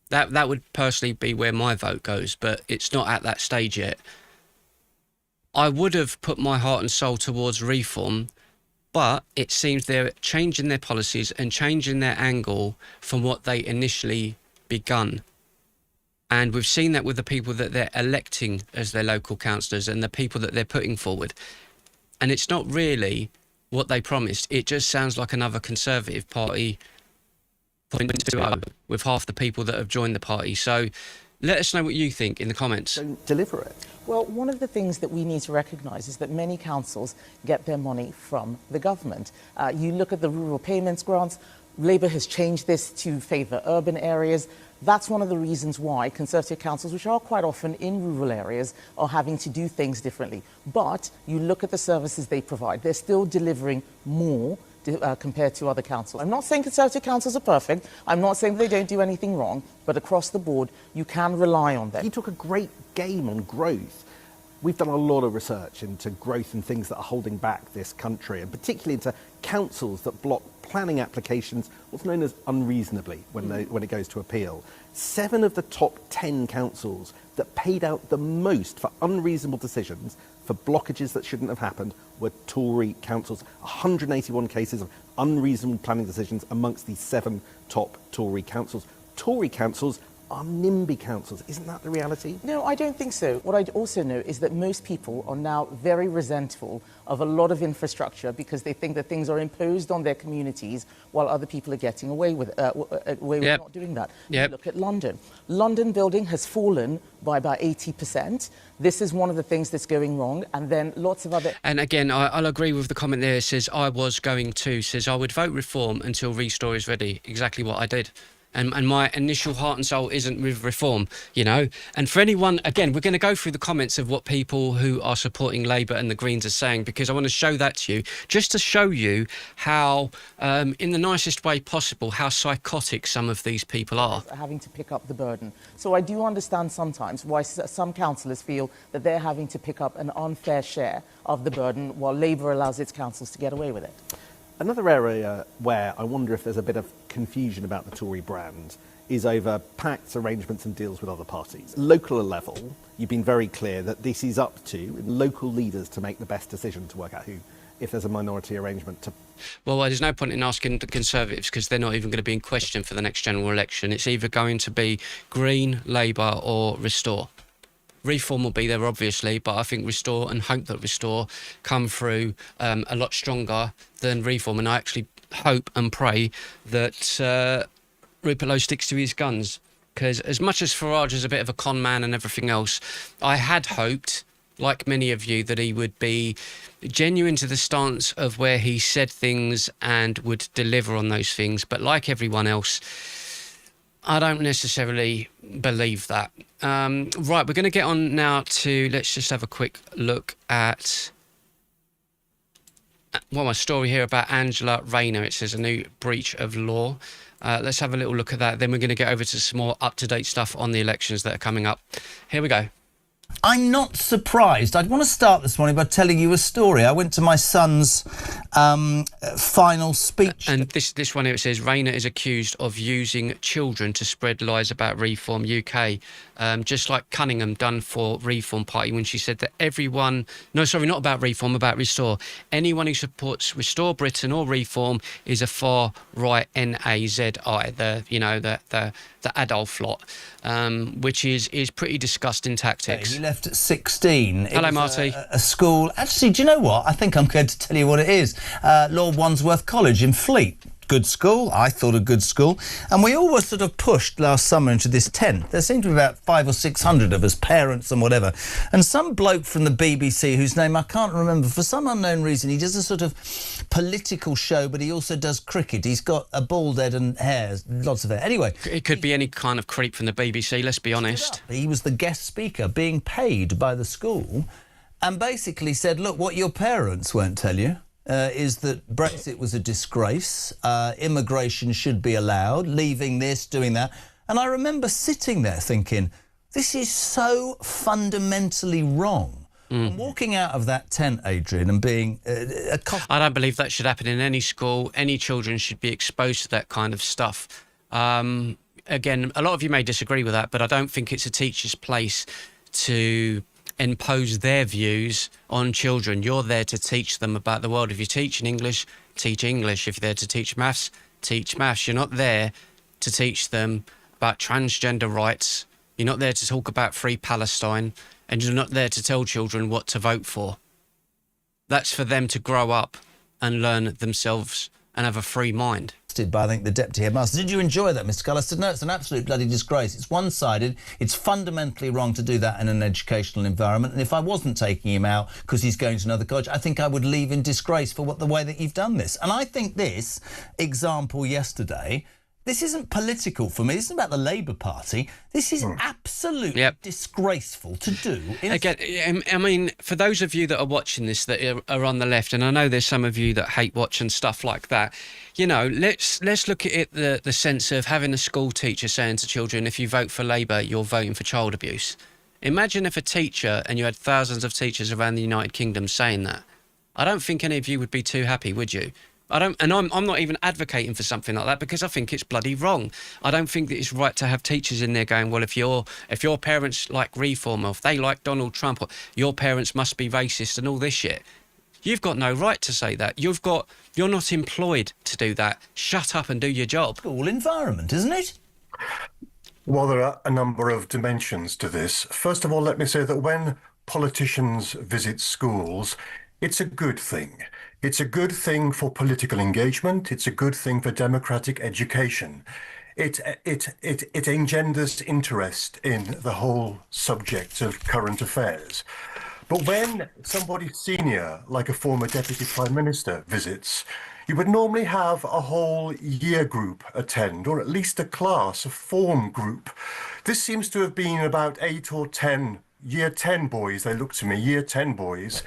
That would personally be where my vote goes, but it's not at that stage yet. I would have put my heart and soul towards Reform, but it seems they're changing their policies and changing their angle from what they initially begun. And we've seen that with the people that they're electing as their local councillors and the people that they're putting forward. And it's not really what they promised, it just sounds like another Conservative Party 0.20 with half the people that have joined the party. So let us know what you think in the comments. Don't deliver it. Well, one of the things that we need to recognise is that many councils get their money from the government. You look at the rural payments grants, Labour has changed this to favour urban areas. That's one of the reasons why Conservative councils, which are quite often in rural areas, are having to do things differently. But you look at the services they provide, they're still delivering more compared to other councils. I'm not saying Conservative councils are perfect. I'm not saying they don't do anything wrong. But across the board, you can rely on them. You took a great game on growth. We've done a lot of research into growth and things that are holding back this country, and particularly into councils that block planning applications, what's known as unreasonably, when it goes to appeal. 7 of the top 10 councils that paid out the most for unreasonable decisions, for blockages that shouldn't have happened, were Tory councils. 181 cases of unreasonable planning decisions amongst the 7 top Tory councils. Tory councils are NIMBY councils. Isn't that the reality? No, I don't think so. What I also know is that most people are now very resentful of a lot of infrastructure because they think that things are imposed on their communities while other people are getting away with not doing that. Look at London. London building has fallen by about 80%. This is one of the things that's going wrong, and then lots of other... And again, I'll agree with the comment there. It says, I was going to, says, I would vote reform until Restore is ready. Exactly what I did. And my initial heart and soul isn't with reform, you know. And for anyone, again, we're going to go through the comments of what people who are supporting Labour and the Greens are saying, because I want to show that to you, just to show you how, in the nicest way possible, how psychotic some of these people are. Having to pick up the burden. So I do understand sometimes why some councillors feel that they're having to pick up an unfair share of the burden while Labour allows its councils to get away with it. Another area where I wonder if there's a bit of confusion about the Tory brand is over pacts, arrangements and deals with other parties. Local level, you've been very clear that this is up to local leaders to make the best decision to work out who, if there's a minority arrangement to... Well, there's no point in asking the Conservatives because they're not even going to be in question for the next general election. It's either going to be Green, Labour or Restore. Reform will be there, obviously, but I think Restore, and hope that Restore come through a lot stronger than Reform. And I actually hope and pray that Rupert Lowe sticks to his guns. Because as much as Farage is a bit of a con man and everything else, I had hoped, like many of you, that he would be genuine to the stance of where he said things and would deliver on those things. But like everyone else, I don't necessarily believe that. Right, we're going to get on now to, let's just have a quick look at my story here about Angela Rayner. It says a new breach of law. Let's have a little look at that. Then we're going to get over to some more up-to-date stuff on the elections that are coming up. Here we go. I'm not surprised. I'd want to start this morning by telling you a story. I went to my son's final speech. And this one here, it says, Rayner is accused of using children to spread lies about Reform UK. Just like Cunningham done for Reform Party when she said that everyone... No, sorry, not about Reform, about Restore. Anyone who supports Restore Britain or Reform is a far-right Nazi, the Adolf lot, which is pretty disgusting tactics. He left at 16. Hello, Marty. A school. Actually, do you know what? I think I'm going to tell you what it is. Lord Wandsworth College in Fleet. Good school. I thought a good school. And we all were sort of pushed last summer into this tent. There seemed to be about 500 or 600 of us, parents and whatever. And some bloke from the BBC, whose name I can't remember, for some unknown reason, he does a sort of political show, but he also does cricket. He's got a bald head and hair, lots of hair. Anyway. It could be any kind of creep from the BBC, let's be honest. He was the guest speaker being paid by the school and basically said, look, what your parents won't tell you is that Brexit was a disgrace, immigration should be allowed, leaving this, doing that. And I remember sitting there thinking, this is so fundamentally wrong. And walking out of that tent, Adrian, and being I don't believe that should happen in any school. Any children should be exposed to that kind of stuff. Again, a lot of you may disagree with that, but I don't think it's a teacher's place to impose their views on children. You're there to teach them about the world. If you're teaching English, teach English. If you're there to teach maths, teach maths. You're not there to teach them about transgender rights. You're not there to talk about free Palestine, and you're not there to tell children what to vote for. That's for them to grow up and learn themselves and have a free mind. By, I think, the deputy headmaster. Did you enjoy that, Mr. Cullis? No, it's an absolute bloody disgrace. It's one-sided. It's fundamentally wrong to do that in an educational environment. And if I wasn't taking him out because he's going to another college, I think I would leave in disgrace for the way that you've done this. And I think this example yesterday, this isn't political for me. This isn't about the Labour Party. This is absolutely disgraceful to do. Again, I mean, for those of you that are watching this that are on the left, and I know there's some of you that hate watching stuff like that, you know, let's look at it the sense of having a school teacher saying to children, if you vote for Labour, you're voting for child abuse. Imagine if a teacher, and you had thousands of teachers around the United Kingdom saying that. I don't think any of you would be too happy, would you? I'm not even advocating for something like that because I think it's bloody wrong. I don't think that it's right to have teachers in there going, well, if your parents like Reform, or if they like Donald Trump, or your parents must be racist and all this shit. You've got no right to say that. You're not employed to do that. Shut up and do your job. School environment, isn't it? Well, there are a number of dimensions to this. First of all, let me say that when politicians visit schools, it's a good thing. It's a good thing for political engagement. It's a good thing for democratic education. It engenders interest in the whole subject of current affairs. But when somebody senior, like a former deputy prime minister, visits, you would normally have a whole year group attend, or at least a class, a form group. This seems to have been about 8 or 10 year 10 boys, they look to me, year 10 boys,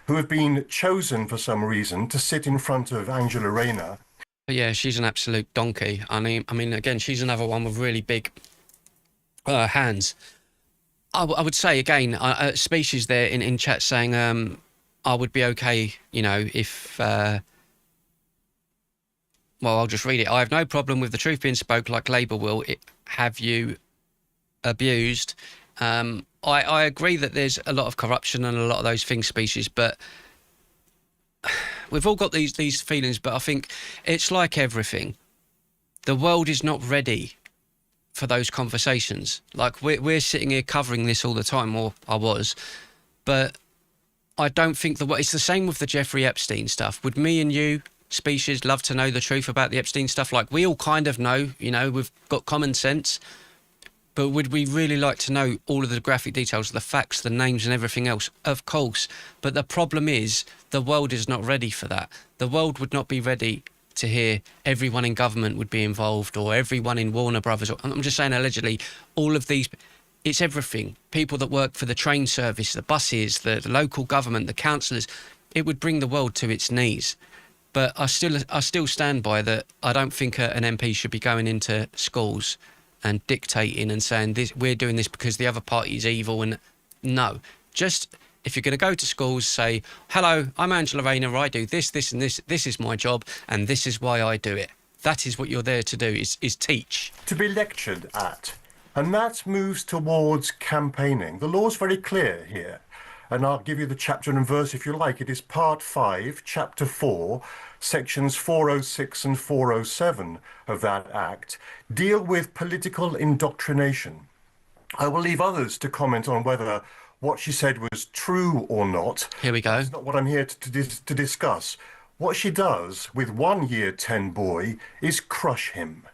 who have been chosen for some reason to sit in front of Angela Rayner. Yeah, she's an absolute donkey. I mean, again, she's another one with really big hands. I would say, again, Species there in chat saying I would be okay, you know, if... well, I'll just read it. I have no problem with the truth being spoke like Labour will. Have you abused... I agree that there's a lot of corruption and a lot of those things, Species, but we've all got these feelings, but I think it's like everything. The world is not ready for those conversations. Like, we're sitting here covering this all the time, or I was, but I don't think it's the same with the Jeffrey Epstein stuff. Would me and you, Species, love to know the truth about the Epstein stuff? Like, we all kind of know, you know, we've got common sense. But would we really like to know all of the graphic details, the facts, the names and everything else? Of course. But the problem is the world is not ready for that. The world would not be ready to hear everyone in government would be involved, or everyone in Warner Brothers. I'm just saying, allegedly, all of these... It's everything. People that work for the train service, the buses, the local government, the councillors. It would bring the world to its knees. But I still stand by that. I don't think an MP should be going into schools and dictating and saying this, we're doing this because the other party is evil. And no, just if you're going to go to schools, say, hello, I'm Angela Rayner, I do this, this and this, this is my job and this is why I do it. That is what you're there to do, is teach. To be lectured at. And that moves towards campaigning. The law's very clear here. And I'll give you the chapter and verse if you like. It is part 5, chapter 4, sections 406 and 407 of that act, deal with political indoctrination. I will leave others to comment on whether what she said was true or not. Here we go. That's not what I'm here to discuss. What she does with 1 year 10 boy is crush him.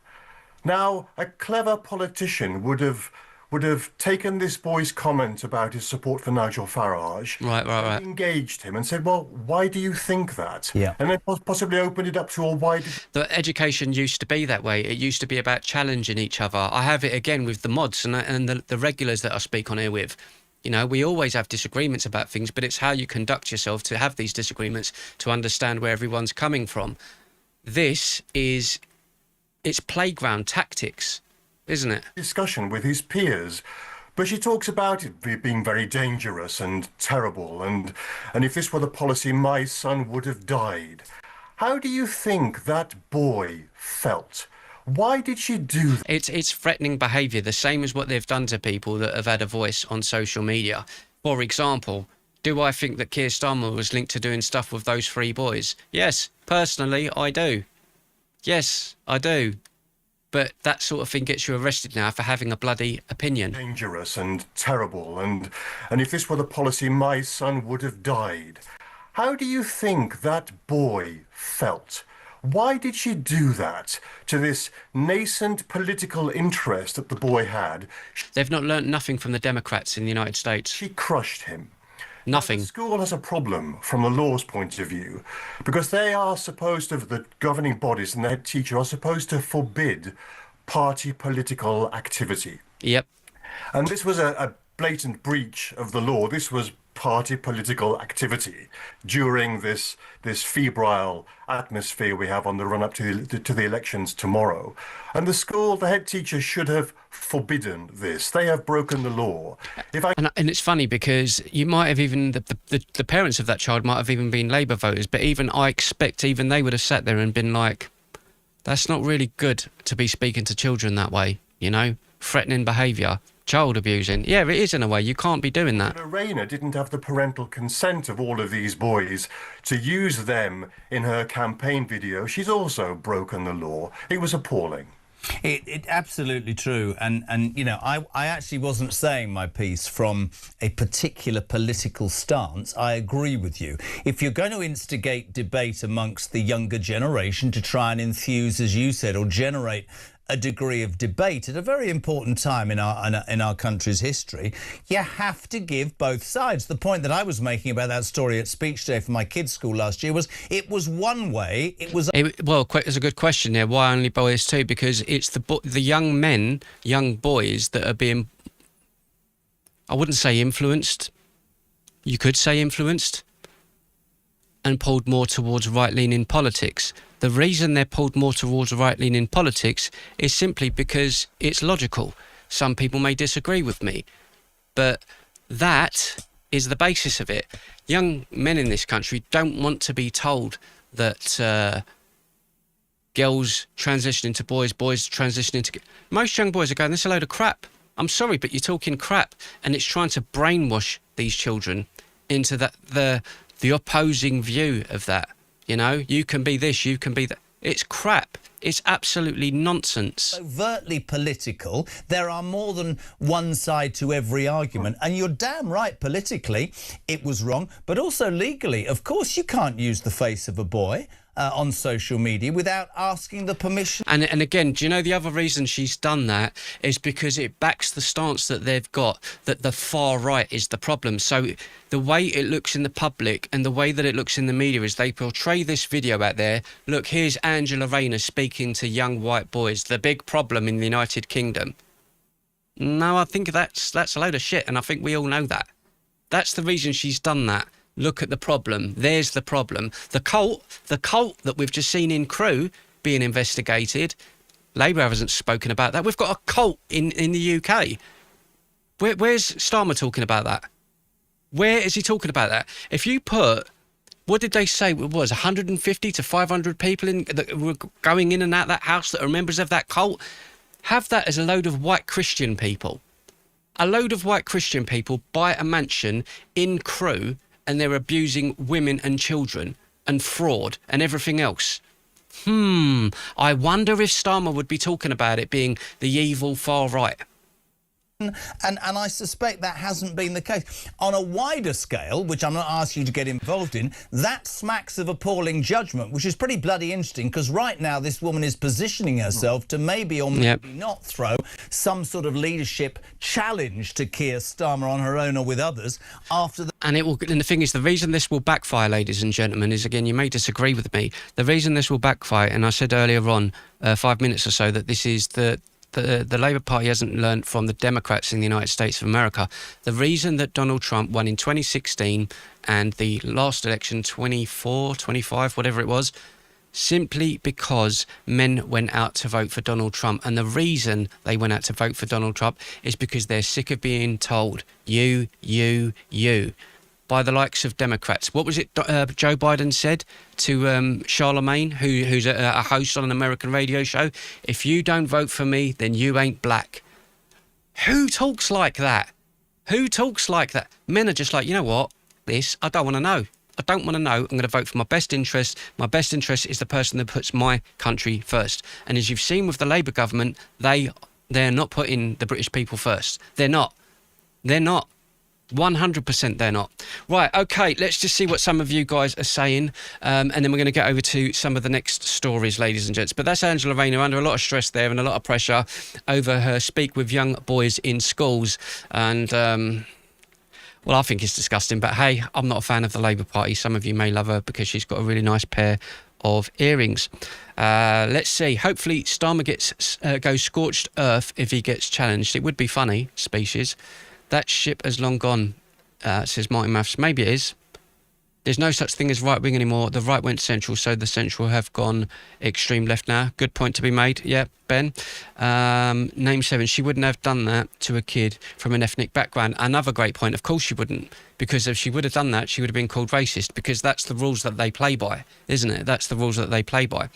Now, a clever politician would have taken this boy's comment about his support for Nigel Farage, right, engaged him and said, well, why do you think that? Yeah. And then possibly opened it up to, well, why did... The education used to be that way. It used to be about challenging each other. I have it again with the mods and the regulars that I speak on here with. You know, we always have disagreements about things, but it's how you conduct yourself to have these disagreements, to understand where everyone's coming from. This is... It's playground tactics, isn't it? Discussion with his peers. But she talks about it being very dangerous and terrible, and if this were the policy, my son would have died. How do you think that boy felt? Why did she do that? It's threatening behaviour, the same as what they've done to people that have had a voice on social media. For example, do I think that Keir Starmer was linked to doing stuff with those 3 boys? Yes, personally, I do. Yes, I do. But that sort of thing gets you arrested now for having a bloody opinion. Dangerous and terrible, and if this were the policy, my son would have died. How do you think that boy felt? Why did she do that to this nascent political interest that the boy had? They've not learnt nothing from the Democrats in the United States. She crushed him. Nothing. The school has a problem from the law's point of view because they are supposed to, the governing bodies and the head teacher are supposed to forbid party political activity. Yep. And this was a blatant breach of the law. This was party political activity during this febrile atmosphere we have on the run-up to the elections tomorrow. And the school, the head teacher should have forbidden this. They have broken the law. And it's funny because you might have even, the parents of that child might have even been Labour voters, but even I expect even they would have sat there and been like, that's not really good to be speaking to children that way, you know? Threatening behaviour. Child abusing. Yeah, it is in a way. You can't be doing that. Lorena didn't have the parental consent of all of these boys to use them in her campaign video. She's also broken the law. It was appalling. It absolutely true. And you know, I actually wasn't saying my piece from a particular political stance. I agree with you. If you're going to instigate debate amongst the younger generation to try and enthuse, as you said, or generate a degree of debate at a very important time in our country's history, you have to give both sides. The point that I was making about that story at Speech Day for my kids' school last year was it was one way. Well, it's a good question there. Why only boys too? Because it's the young men, young boys that are being, I wouldn't say influenced. You could say influenced and pulled more towards right-leaning politics. The reason they're pulled more towards right-leaning politics is simply because it's logical. Some people may disagree with me, but that is the basis of it. Young men in this country don't want to be told that girls transition into boys, boys transition into... Most young boys are going, this is a load of crap. I'm sorry, but you're talking crap. And it's trying to brainwash these children into the opposing view of that. You know, you can be this, you can be that. It's crap. It's absolutely nonsense. Overtly political. There are more than one side to every argument. And you're damn right, politically, it was wrong. But also legally, of course, you can't use the face of a boy on social media without asking the permission. And again, do you know the other reason she's done that is because it backs the stance that they've got, that the far right is the problem. So the way it looks in the public and the way that it looks in the media is they portray this video out there. Look, here's Angela Rayner speaking to young white boys, the big problem in the United Kingdom. No, I think that's a load of shit, and I think we all know that. That's the reason she's done that. Look at the problem. There's the problem. The cult that we've just seen in Crewe being investigated, Labour hasn't spoken about that. We've got a cult in the UK. Where's Starmer talking about that? Where is he talking about that? If you put, what did they say it was, 150 to 500 people that were going in and out that house that are members of that cult? Have that as a load of white Christian people. A load of white Christian people buy a mansion in Crewe and they're abusing women and children and fraud and everything else. I wonder if Starmer would be talking about it being the evil far right. And I suspect that hasn't been the case. On a wider scale, which I'm not asking you to get involved in, that smacks of appalling judgment, which is pretty bloody interesting, because right now this woman is positioning herself to maybe or maybe not throw some sort of leadership challenge to Keir Starmer on her own or with others after the... And the thing is, the reason this will backfire, ladies and gentlemen, is, again, you may disagree with me, the reason this will backfire, and I said earlier on, 5 minutes or so, that this is the Labour Party hasn't learnt from the Democrats in the United States of America. The reason that Donald Trump won in 2016 and the last election, 24, 25, whatever it was, simply because men went out to vote for Donald Trump. And the reason they went out to vote for Donald Trump is because they're sick of being told, you, by the likes of Democrats. What was it Joe Biden said to Charlemagne, who's a host on an American radio show? If you don't vote for me, then you ain't black. Who talks like that? Who talks like that? Men are just like, you know what? I don't want to know. I don't want to know. I'm going to vote for my best interest. My best interest is the person that puts my country first. And as you've seen with the Labour government, they're not putting the British people first. They're not. 100% they're not. Right, okay, let's just see what some of you guys are saying, and then we're going to get over to some of the next stories, ladies and gents. But that's Angela Rayner under a lot of stress there and a lot of pressure over her Speak with Young Boys in Schools. And, well, I think it's disgusting, but hey, I'm not a fan of the Labour Party. Some of you may love her because she's got a really nice pair of earrings. Let's see. Hopefully Starmer goes scorched earth if he gets challenged. It would be funny, Species. That ship has long gone, says Martin Maths. Maybe it is. There's no such thing as right wing anymore. The right went central, so the central have gone extreme left now. Good point to be made. Yeah, Ben. Name 7. She wouldn't have done that to a kid from an ethnic background. Another great point. Of course she wouldn't. Because if she would have done that, she would have been called racist. Because that's the rules that they play by, isn't it? That's the rules that they play by.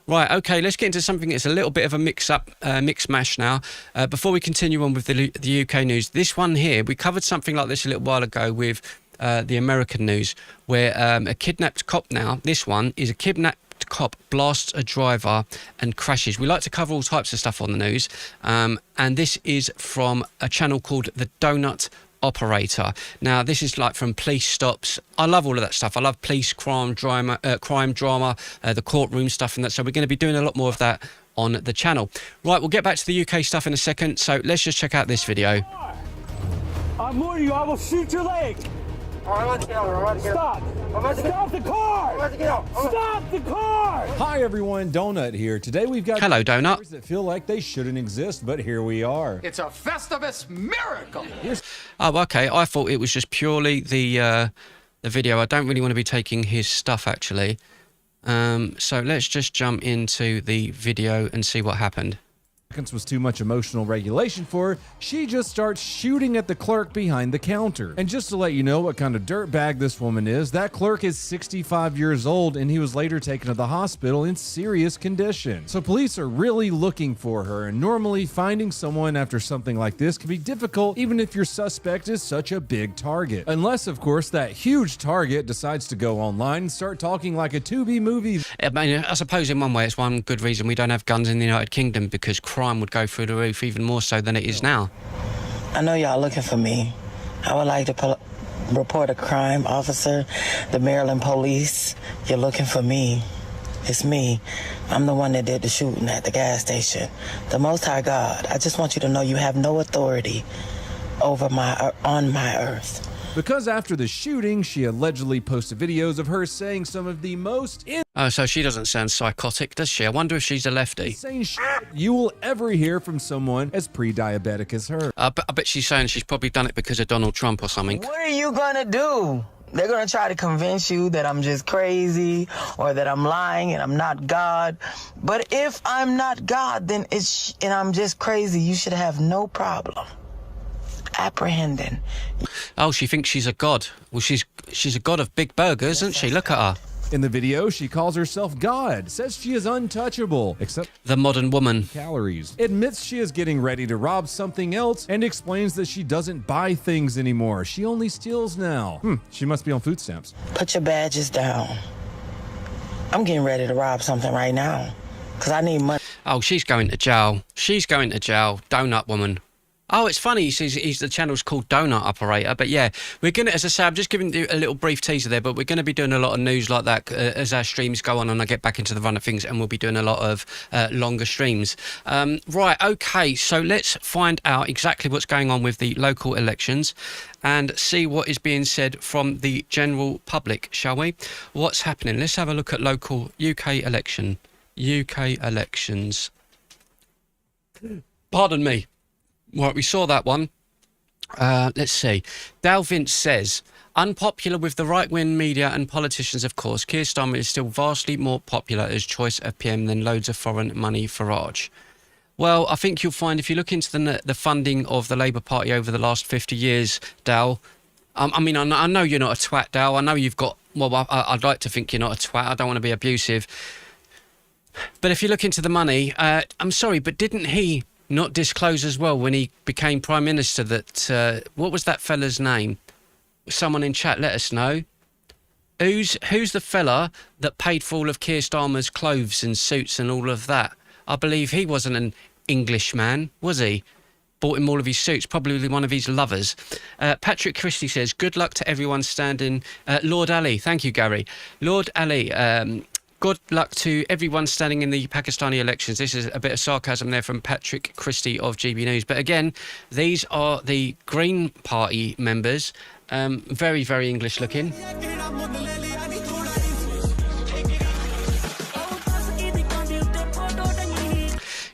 Right, okay, let's get into something that's a little bit of a mix-up, mix-mash now. Before we continue on with the UK news, this one here, we covered something like this a little while ago with the American news, where a kidnapped cop now, this one is a kidnapped cop blasts a driver and crashes. We like to cover all types of stuff on the news, and this is from a channel called The Donut Operator. Now, this is like from police stops. I love all of that stuff. I love police crime drama, the courtroom stuff and that. So we're going to be doing a lot more of that on the channel. Right, we'll get back to the UK stuff in a second. So let's just check out this video. I'm warning you, I will shoot your leg. Stop! Stop the car! Stop the car! Hi everyone, Donut here. Today we've got Hello, Donut. that feel like they shouldn't exist, but here we are. It's a Festivus miracle. Oh, okay. I thought it was just purely the video. I don't really want to be taking his stuff actually. So let's just jump into the video and see what happened. Was too much emotional regulation for her, she just starts shooting at the clerk behind the counter. And just to let you know what kind of dirtbag this woman is, that clerk is 65 years old and he was later taken to the hospital in serious condition. So police are really looking for her, and normally finding someone after something like this can be difficult even if your suspect is such a big target. Unless, of course, that huge target decides to go online and start talking like a Tubi movie. I suppose in one way it's one good reason we don't have guns in the United Kingdom, because crime would go through the roof even more so than it is now. I know y'all looking for me. I would like to report a crime, officer. The Maryland police, you're looking for me. It's me. I'm the one that did the shooting at the gas station. The Most High God, I just want you to know you have no authority on my earth. Because after the shooting, she allegedly posted videos of her saying some of the most Oh, so she doesn't sound psychotic, does she? I wonder if she's a lefty. insane shit you will ever hear from someone as pre-diabetic as her. I bet she's saying she's probably done it because of Donald Trump or something. What are you gonna do? They're gonna try to convince you that I'm just crazy or that I'm lying and I'm not God. But if I'm not God, and I'm just crazy, you should have no problem apprehending. Oh, she thinks she's a god. Well, she's a god of big burgers, isn't she? Look at her. In the video, she calls herself God, says she is untouchable, except the modern woman. Calories. Admits she is getting ready to rob something else, and explains that she doesn't buy things anymore. She only steals now. She must be on food stamps. Put your badges down. I'm getting ready to rob something right now, because I need money. Oh, she's going to jail. She's going to jail. Donut woman. Oh, it's funny. The channel's called Donut Operator. But yeah, we're going to, as I say, I'm just giving you a little brief teaser there, but we're going to be doing a lot of news like that as our streams go on and I get back into the run of things, and we'll be doing a lot of longer streams. Right, okay, so let's find out exactly what's going on with the local elections and see what is being said from the general public, shall we? What's happening? Let's have a look at local UK elections. Pardon me. Right, we saw that one. Let's see. Dal Vince says, unpopular with the right-wing media and politicians, of course, Keir Starmer is still vastly more popular as choice of PM than loads of foreign money Farage. Well, I think you'll find if you look into the funding of the Labour Party over the last 50 years, Dal, I mean, I know you're not a twat, Dal. I know you've got, well, I'd like to think you're not a twat. I don't want to be abusive. But if you look into the money, I'm sorry, but didn't he not disclose as well when he became Prime Minister that, what was that fella's name? Someone in chat, let us know. Who's the fella that paid for all of Keir Starmer's clothes and suits and all of that? I believe he wasn't an Englishman, was he? bought him all of his suits, probably one of his lovers. Patrick Christie says, good luck to everyone standing. Lord Ali, thank you, Gary. Lord Ali, good luck to everyone standing in the Pakistani elections. This is a bit of sarcasm there from Patrick Christie of GB News. But again, these are the Green Party members. Very, very English looking.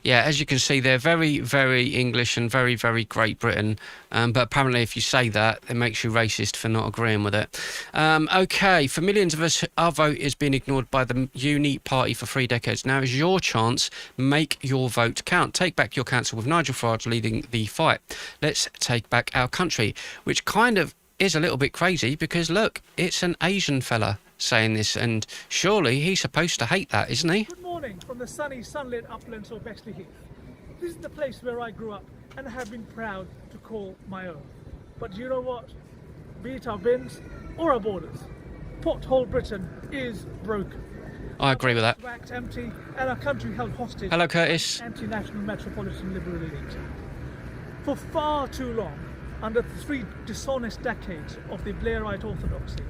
Yeah, as you can see, they're very, very English and very, very Great Britain. But apparently if you say that, it makes you racist for not agreeing with it. OK, for millions of us, our vote is being ignored by the Uni Party for 3 decades. Now is your chance. Make your vote count. Take back your council with Nigel Farage leading the fight. Let's take back our country, which kind of is a little bit crazy because, look, it's an Asian fella saying this, and surely he's supposed to hate that, isn't he? Good morning from the sunny, sunlit uplands of Bexley Heath. This is the place where I grew up and have been proud to call my own. But you know what? Be it our bins or our borders, pothole Britain is broken. I agree with that. Whacked empty and our country held hostage. Hello, Curtis. By an anti-national metropolitan liberal elite. For far too long, under the 3 dishonest decades of the Blairite orthodoxy,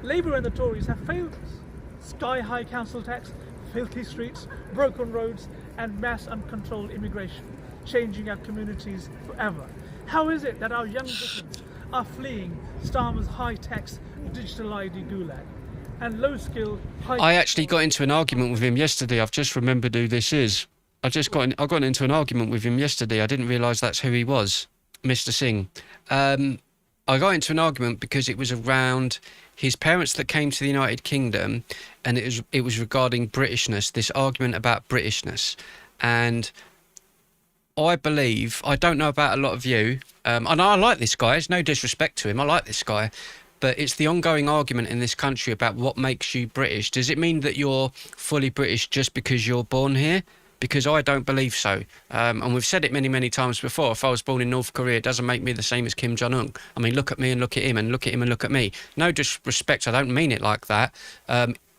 Labour and the Tories have failed us. Sky-high council tax, filthy streets, broken roads and mass uncontrolled immigration, changing our communities forever. How is it that our young Britons are fleeing Starmer's high-tax digital ID gulag and low-skill I actually got into an argument with him yesterday. I've just remembered who this is. I got into an argument with him yesterday. I didn't realise that's who he was, Mr. Singh. I got into an argument because it was around his parents that came to the United Kingdom, and it was regarding Britishness, this argument about Britishness. And I believe, I don't know about a lot of you, and I like this guy, there's no disrespect to him, I like this guy, but it's the ongoing argument in this country about what makes you British. Does it mean that you're fully British just because you're born here? Because I don't believe so. And we've said it many, many times before. If I was born in North Korea, it doesn't make me the same as Kim Jong-un. I mean, look at me and look at him and look at him and look at me. No disrespect, I don't mean it like that.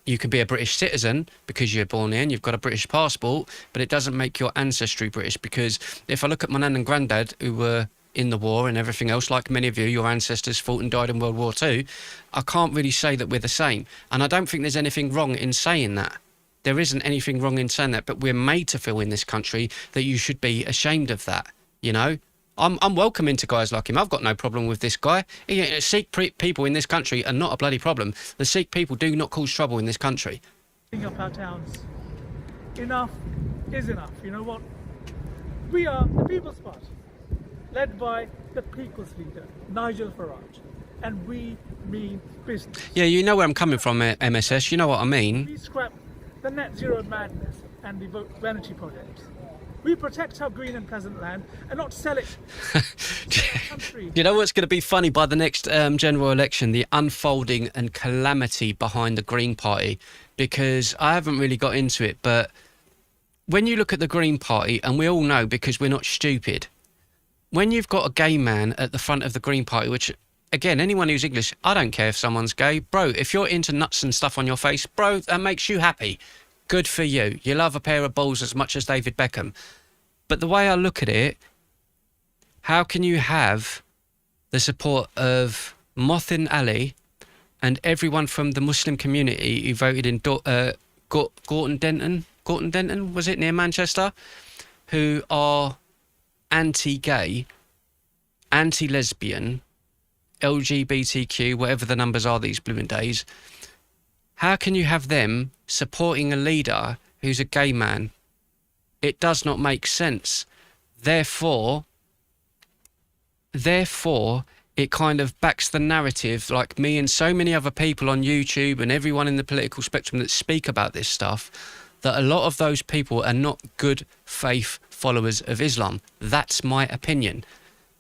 You can be a British citizen because you're born here and you've got a British passport, but it doesn't make your ancestry British. Because if I look at my nan and granddad, who were in the war and everything else, like many of you, your ancestors fought and died in World War II, I can't really say that we're the same. And I don't think there's anything wrong in saying that. There isn't anything wrong in saying that, but we're made to feel in this country that you should be ashamed of that, you know? I'm welcoming to guys like him. I've got no problem with this guy. Sikh people in this country are not a bloody problem. The Sikh people do not cause trouble in this country. Up our towns. Enough is enough. You know what? We are the People's Party, led by the People's Leader, Nigel Farage. And we mean business. Yeah, you know where I'm coming from, MSS. You know what I mean. We scrap the net zero madness and the vanity projects. We protect our green and pleasant land and not sell it. You know what's going to be funny by the next general election? The unfolding and calamity behind the Green Party. Because I haven't really got into it, but when you look at the Green Party, and we all know because we're not stupid, when you've got a gay man at the front of the Green Party, which, again, anyone who's English, I don't care if someone's gay. Bro, if you're into nuts and stuff on your face, bro, that makes you happy. Good for you. You love a pair of balls as much as David Beckham. But the way I look at it, how can you have the support of Mothin Ali and everyone from the Muslim community who voted in Gorton Denton, was it, near Manchester, who are anti-gay, anti-lesbian, LGBTQ, whatever the numbers are these blooming days? How can you have them supporting a leader who's a gay man? It does not make sense. Therefore, it kind of backs the narrative, like me and so many other people on YouTube and everyone in the political spectrum that speak about this stuff, that a lot of those people are not good faith followers of Islam. That's my opinion.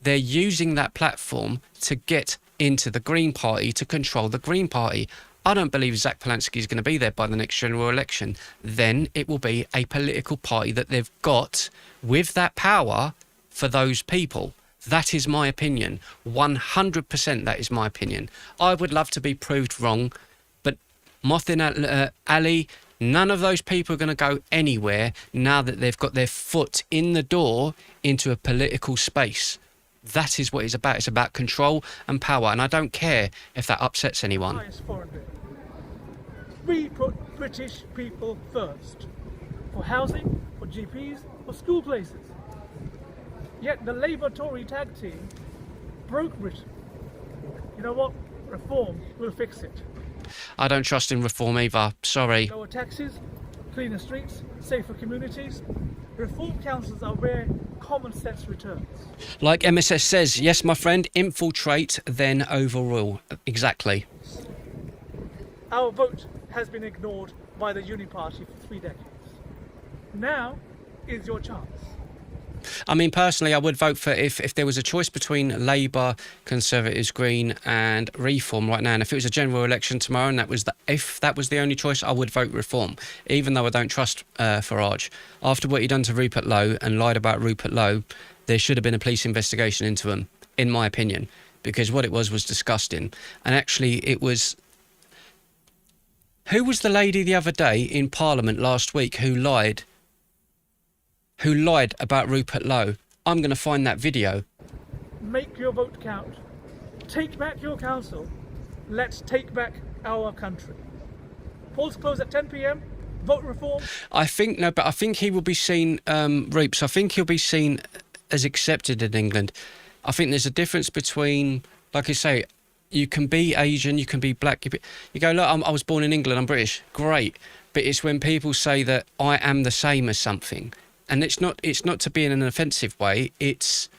They're using that platform to get into the Green Party, to control the Green Party. I don't believe Zach Polanski is going to be there by the next general election. Then it will be a political party that they've got with that power for those people. That is my opinion. 100% that is my opinion. I would love to be proved wrong, but Mothin Ali, None of those people are going to go anywhere now that they've got their foot in the door into a political space. That is what it's about. It's about control and power, and I don't care if that upsets anyone. Highest foreign debt. We put British people first. For housing, for GPs, for school places. Yet the Labour-Tory tag team broke Britain. You know what? Reform will fix it. I don't trust in reform either. Sorry. Lower taxes, cleaner streets, safer communities. Reform councils are where common sense returns. Like MSS says, yes, my friend, infiltrate, then overrule. Exactly. Our vote has been ignored by the Uni Party for 3 decades. Now is your chance. I mean, personally, I would vote for if there was a choice between Labour, Conservatives, Green and Reform right now, and if it was a general election tomorrow and if that was the only choice, I would vote Reform, even though I don't trust Farage. After what he done to Rupert Lowe and lied about Rupert Lowe, there should have been a police investigation into him, in my opinion, because what it was disgusting. And actually, it was... Who was the lady the other day in Parliament last week who lied about Rupert Lowe? I'm going to find that video. Make your vote count. Take back your council. Let's take back our country. Polls close at 10 p.m. Vote Reform. I think he will be seen, Roops, I think he'll be seen as accepted in England. I think there's a difference between, like I say, you can be Asian, you can be black. You go, look, I was born in England, I'm British. Great. But it's when people say that I am the same as something. And it's not to be in an offensive way. It's,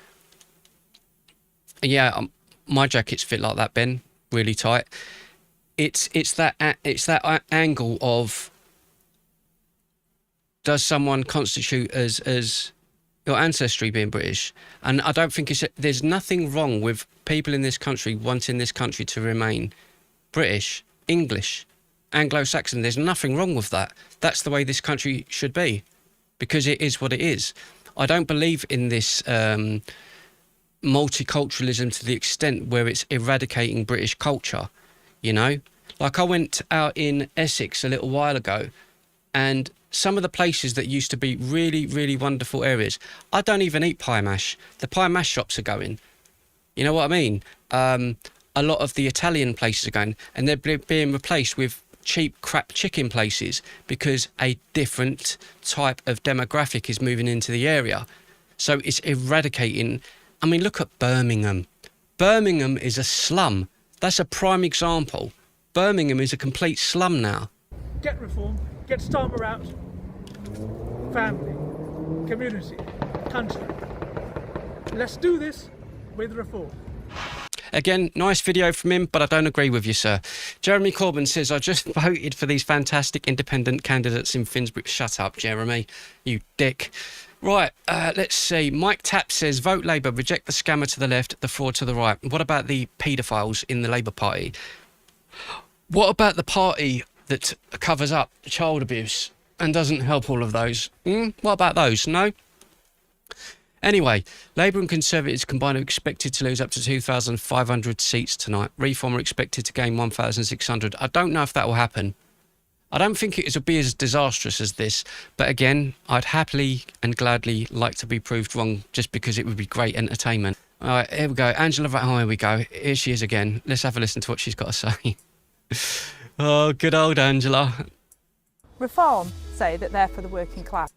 yeah, my jackets fit like that, Ben, really tight. It's that angle of, does someone constitute as your ancestry being British? And I don't think there's nothing wrong with people in this country wanting this country to remain British, English, Anglo-Saxon. There's nothing wrong with that. That's the way this country should be, because it is what it is. I don't believe in this multiculturalism to the extent where it's eradicating British culture, you know? Like, I went out in Essex a little while ago, and some of the places that used to be really, really wonderful areas, I don't even eat pie mash. The pie mash shops are going. You know what I mean? A lot of the Italian places are going, and they're being replaced with cheap crap chicken places because a different type of demographic is moving into the area. So it's eradicating. I mean, look at Birmingham. Birmingham is a slum. That's a prime example. Birmingham is a complete slum now. Get Reform, get Starmer out. Family, community, country. Let's do this with Reform. Again, nice video from him, but I don't agree with you, sir. Jeremy Corbyn says, I just voted for these fantastic independent candidates in Finsbury. Shut up, Jeremy, you dick. Right, let's see. Mike Tapp says, vote Labour, reject the scammer to the left, the fraud to the right. What about the paedophiles in the Labour Party? What about the party that covers up child abuse and doesn't help all of those? What about those? No? Anyway, Labour and Conservatives combined are expected to lose up to 2,500 seats tonight. Reform are expected to gain 1,600. I don't know if that will happen. I don't think it will be as disastrous as this. But again, I'd happily and gladly like to be proved wrong just because it would be great entertainment. All right, here we go. Angela, oh, here we go. Here she is again. Let's have a listen to what she's got to say. Oh, good old Angela. Reform say that they're for the working class.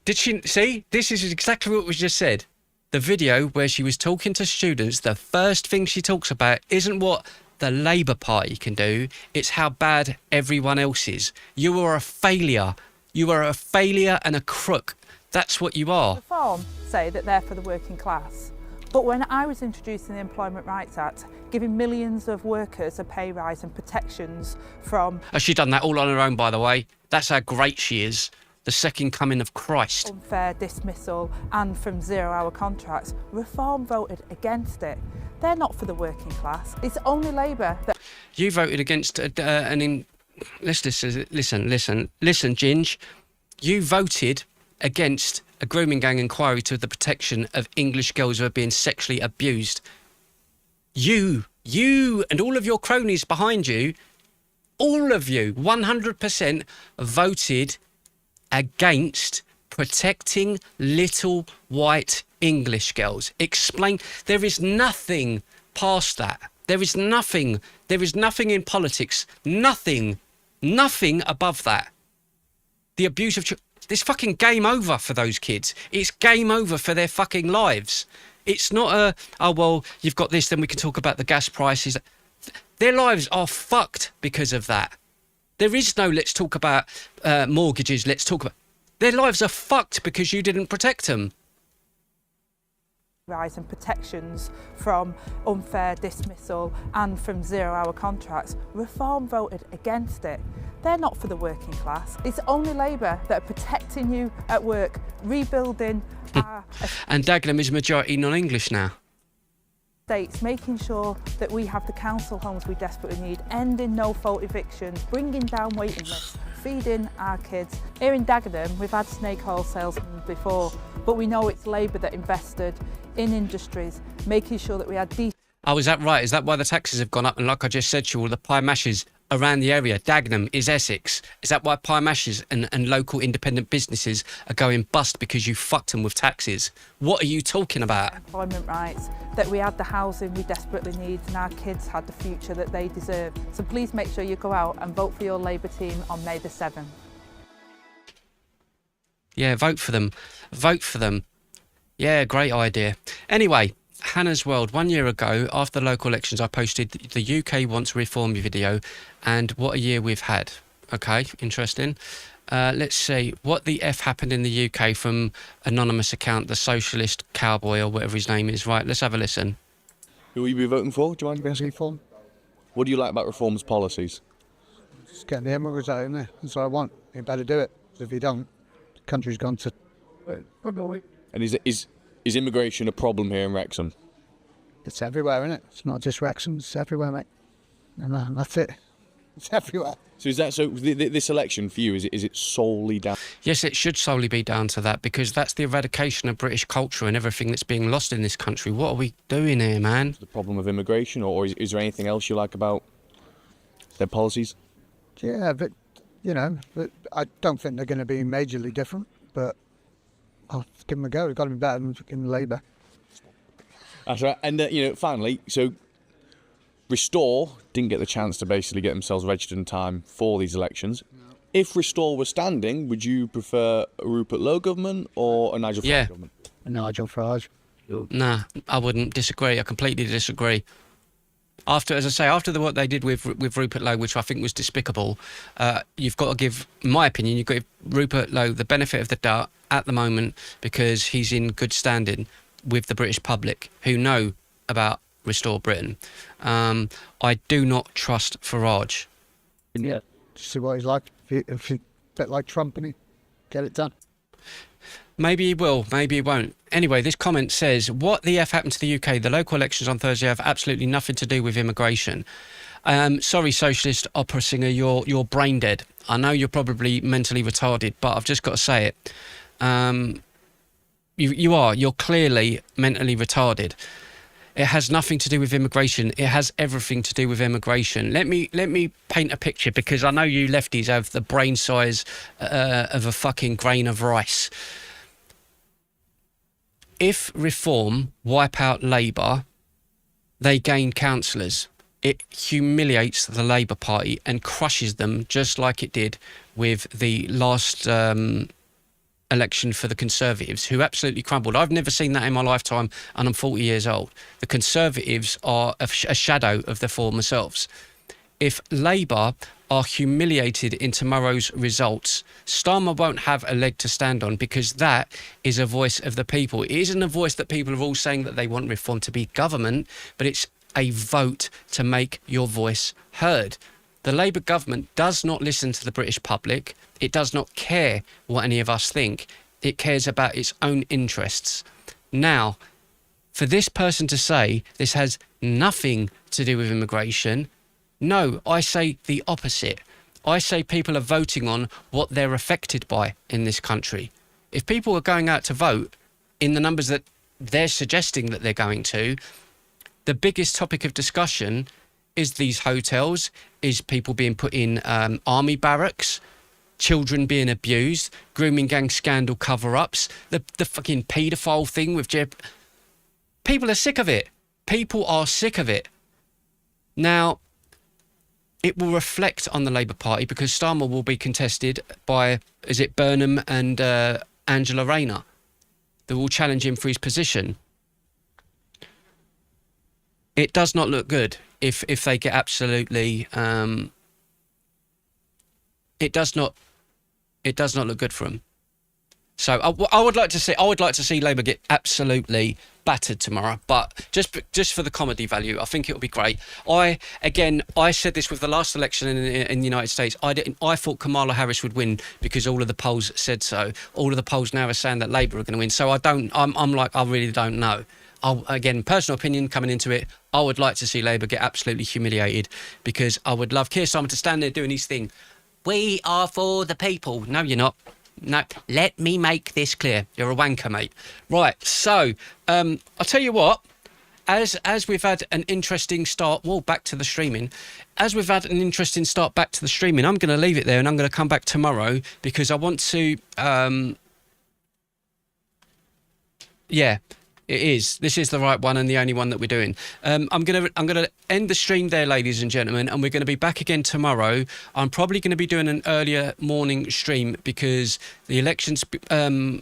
Did she see? This is exactly what was just said. The video where she was talking to students, the first thing she talks about isn't what the Labour Party can do, it's how bad everyone else is. You are a failure. You are a failure and a crook. That's what you are. Reform say that they're for the working class. But when I was introducing the Employment Rights Act, giving millions of workers a pay rise and protections from... Has she done that all on her own, by the way? That's how great she is. The second coming of Christ. Unfair dismissal and from 0-hour contracts, Reform voted against it. They're not for the working class. It's only Labour that... You voted against listen, Ginge. You voted against a grooming gang inquiry to the protection of English girls who are being sexually abused. You and all of your cronies behind you all of you, 100% voted against protecting little white English girls. Explain. There is nothing past that. There is nothing in politics, nothing above that. The abuse of children. It's fucking game over for those kids. It's game over for their fucking lives. It's not a, oh, well, you've got this, then we can talk about the gas prices. Their lives are fucked because of that. There is no, let's talk about mortgages, let's talk about... Their lives are fucked because you didn't protect them. Rise and protections from unfair dismissal and from zero-hour contracts. Reform voted against it. They're not for the working class. It's only Labour that are protecting you at work, rebuilding our And Dagenham is majority non-English now. estates, making sure that we have the council homes we desperately need, ending no-fault evictions, bringing down waiting lists, feeding our kids. Here in Dagenham, we've had snake oil salesmen before, but we know it's Labour that invested in industries, making sure that we had decent... Oh, is that right? Is that why the taxes have gone up? And like I just said to you, all the pie mashers around the area, Dagenham is Essex. Is that why pie mashers and local independent businesses are going bust because you fucked them with taxes? What are you talking about? Employment rights, that we had the housing we desperately need and our kids had the future that they deserve. So please make sure you go out and vote for your Labour team on May the 7th. Yeah, vote for them. Vote for them. Yeah, great idea. Anyway, Hannah's World. 1 year ago, after the local elections, I posted the UK Wants Reform video and what a year we've had. Okay, interesting. Let's see. What the F happened in the UK from anonymous account, the Socialist Cowboy or whatever his name is. Right, let's have a listen. Who will you be voting for? Do you mind asking? Reform. What do you like about Reform's policies? Just getting the immigrants out in there. That's what I want. You better do it. If you don't, the country's gone to... And is immigration a problem here in Wrexham? It's everywhere, isn't it? It's not just Wrexham, it's everywhere, mate. And that's it. It's everywhere. So is that this election for you? Is it solely down? Yes, it should solely be down to that because that's the eradication of British culture and everything that's being lost in this country. What are we doing here, man? The problem of immigration, or is there anything else you like about their policies? Yeah, but but I don't think they're going to be majorly different. But I'll give them a go. It's got to be better than fucking Labour. That's right. And finally, so Restore didn't get the chance to basically get themselves registered in time for these elections. No. If Restore were standing, would you prefer a Rupert Lowe government or a Nigel Farage government? A Nigel Farage. Nah, I wouldn't disagree. I completely disagree. After what they did with Rupert Lowe, which I think was despicable, you've got to give, in my opinion, you've got to give Rupert Lowe the benefit of the doubt at the moment because he's in good standing with the British public who know about Restore Britain. I do not trust Farage. Yeah. See what he's like. If he's a bit like Trump and he get it done. Maybe he will, maybe he won't. Anyway, this comment says, what the F happened to the UK? The local elections on Thursday have absolutely nothing to do with immigration. Sorry, socialist opera singer, you're brain dead. I know you're probably mentally retarded, but I've just got to say it. You're clearly mentally retarded. It has nothing to do with immigration. It has everything to do with immigration. Let me paint a picture because I know you lefties have the brain size of a fucking grain of rice. If Reform wipe out Labour, they gain councillors. It humiliates the Labour Party and crushes them just like it did with the last election for the Conservatives, who absolutely crumbled. I've never seen that in my lifetime, and I'm 40 years old. The Conservatives are a shadow of their former selves. If Labour are humiliated in tomorrow's results, Starmer won't have a leg to stand on because that is a voice of the people. It isn't a voice that people are all saying that they want Reform to be government, but it's a vote to make your voice heard. The Labour government does not listen to the British public. It does not care what any of us think. It cares about its own interests. Now, for this person to say this has nothing to do with immigration, no, I say the opposite. I say people are voting on what they're affected by in this country. If people are going out to vote in the numbers that they're suggesting that they're going to, the biggest topic of discussion is these hotels, is people being put in army barracks, children being abused, grooming gang scandal cover-ups, the fucking paedophile thing with Jeb. People are sick of it. People are sick of it. Now, it will reflect on the Labour Party because Starmer will be contested by, is it Burnham and Angela Rayner? They will challenge him for his position. It does not look good if they get absolutely. It does not look good for them. So I would like to see Labour get absolutely battered tomorrow. But just for the comedy value, I think it will be great. I said this with the last election in the United States. I thought Kamala Harris would win because all of the polls said so. All of the polls now are saying that Labour are going to win. So I'm like, I really don't know. Again, personal opinion coming into it, I would like to see Labour get absolutely humiliated because I would love Keir Starmer to stand there doing his thing. We are for the people. No, you're not. No, let me make this clear. You're a wanker, mate. Right, so I'll tell you what. As we've had an interesting start, back to the streaming. As we've had an interesting start back to the streaming, I'm going to leave it there and I'm going to come back tomorrow because I want to. Yeah. It is. This is the right one and the only one that we're doing. I'm gonna end the stream there, ladies and gentlemen, and we're going to be back again tomorrow. I'm probably going to be doing an earlier morning stream because the elections, the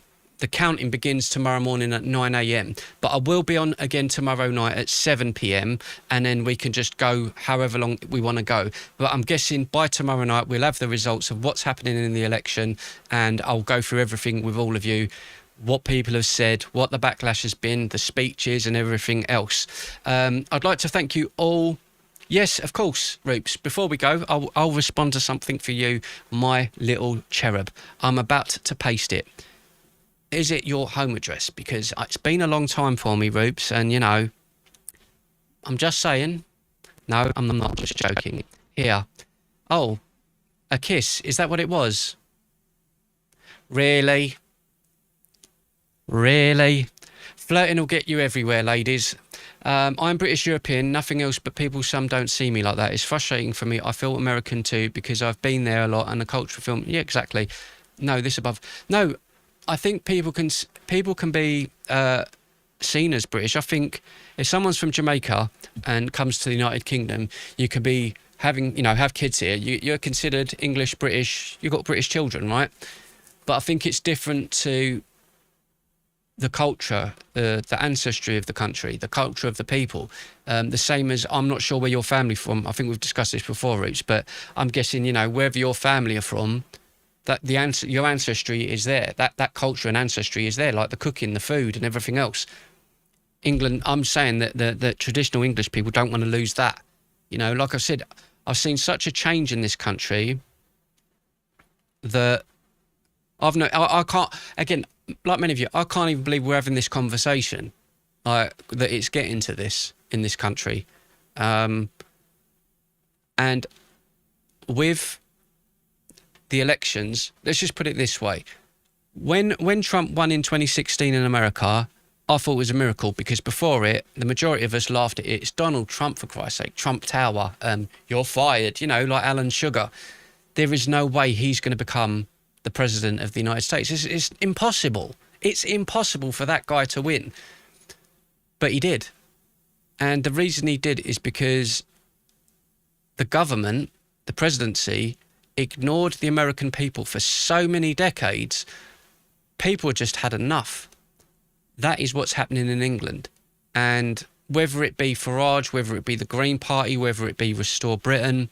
counting begins tomorrow morning at 9 a.m. But I will be on again tomorrow night at 7 p.m. and then we can just go however long we want to go. But I'm guessing by tomorrow night we'll have the results of what's happening in the election, and I'll go through everything with all of you. What people have said, what the backlash has been, the speeches and everything else. I'd like to thank you all. Yes, of course, Roops. Before we go, I'll respond to something for you, my little cherub. I'm about to paste it. Is it your home address? Because it's been a long time for me, Roops, and, you know, I'm just saying. No, I'm not just joking. Here. Oh, a kiss. Is that what it was? Really? Really? Flirting will get you everywhere, ladies. I'm British European, nothing else, but some don't see me like that. It's frustrating for me. I feel American too because I've been there a lot and the cultural film. Yeah, exactly. No, this above. No, I think people can be seen as British. I think if someone's from Jamaica and comes to the United Kingdom, you could be have kids here. You're considered English, British. You've got British children, right? But I think it's different to the culture, the ancestry of the country, the culture of the people. The same as, I'm not sure where your family from. I think we've discussed this before, Roots, but I'm guessing, wherever your family are from, that your ancestry is there. That culture and ancestry is there, like the cooking, the food and everything else. England, I'm saying that the traditional English people don't want to lose that. Like I said, I've seen such a change in this country that I can't, again, like many of you, I can't even believe we're having this conversation, that it's getting to this in this country. And with the elections, let's just put it this way. When Trump won in 2016 in America, I thought it was a miracle because before it, the majority of us laughed at it. It's Donald Trump, for Christ's sake, Trump Tower, you're fired, like Alan Sugar. There is no way he's going to become the president of the United States. It's impossible. It's impossible for that guy to win. But he did. And the reason he did is because the government, the presidency, ignored the American people for so many decades. People just had enough. That is what's happening in England. And whether it be Farage, whether it be the Green Party, whether it be Restore Britain,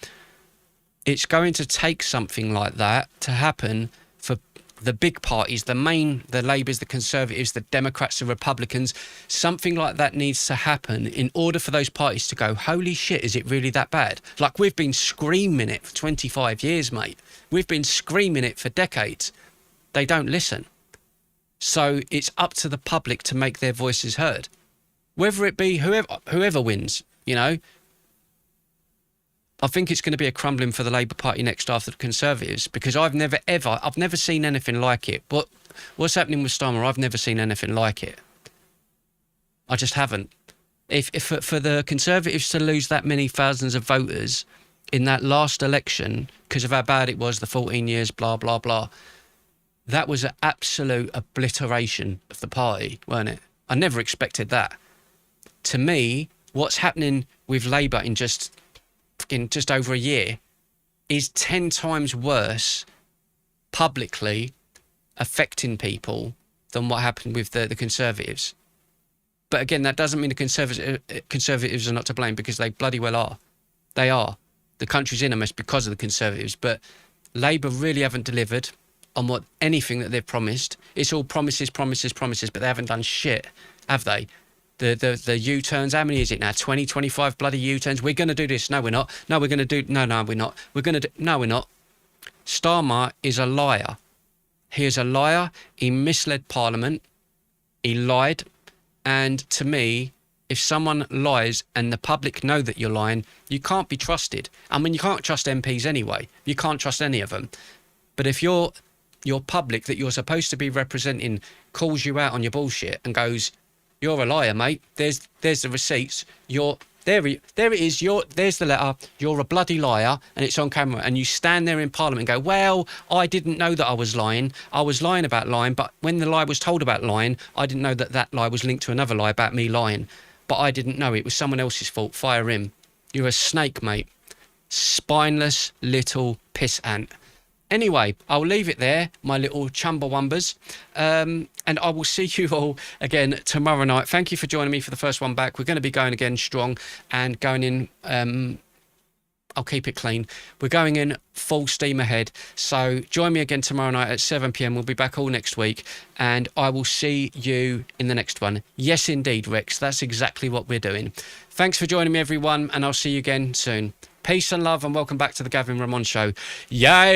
it's going to take something like that to happen for the big parties, the Labours, the Conservatives, the Democrats, the Republicans. Something like that needs to happen in order for those parties to go, holy shit, is it really that bad? Like, we've been screaming it for 25 years, mate. We've been screaming it for decades. They don't listen. So it's up to the public to make their voices heard. Whether it be whoever wins, I think it's going to be a crumbling for the Labour Party next after the Conservatives because I've never seen anything like it. But what's happening with Starmer, I've never seen anything like it. I just haven't. If for the Conservatives to lose that many thousands of voters in that last election because of how bad it was, the 14 years, blah, blah, blah, that was an absolute obliteration of the party, weren't it? I never expected that. To me, what's happening with Labour in just over a year is 10 times worse publicly affecting people than what happened with the Conservatives. But again, that doesn't mean the Conservatives are not to blame, because they bloody well are. They are. The country's in a mess because of the Conservatives. But Labour really haven't delivered on anything that they've promised. It's all promises, promises, promises, but they haven't done shit, have they? The U-turns, how many is it now? 20, 25 bloody U-turns. We're going to do this. No, we're not. No, we're going to do... No, we're not. We're going to do... No, we're not. Starmer is a liar. He is a liar. He misled Parliament. He lied. And to me, if someone lies and the public know that you're lying, you can't be trusted. I mean, you can't trust MPs anyway. You can't trust any of them. But if your public that you're supposed to be representing calls you out on your bullshit and goes, "You're a liar, mate. There's the receipts. There it is. There's the letter. You're a bloody liar," and it's on camera. And you stand there in Parliament and go, "Well, I didn't know that I was lying. I was lying about lying, but when the lie was told about lying, I didn't know that lie was linked to another lie about me lying. But I didn't know it was someone else's fault. Fire him. You're a snake, mate. Spineless little piss ant." Anyway, I'll leave it there, my little chumbawumbas, and I will see you all again tomorrow night. Thank you for joining me for the first one back. We're going to be going again strong and going in, I'll keep it clean. We're going in full steam ahead. So join me again tomorrow night at 7 p.m. We'll be back all next week, and I will see you in the next one. Yes, indeed, Rex. That's exactly what we're doing. Thanks for joining me, everyone, and I'll see you again soon. Peace and love, and welcome back to the Gavin Ramon Show. Yay!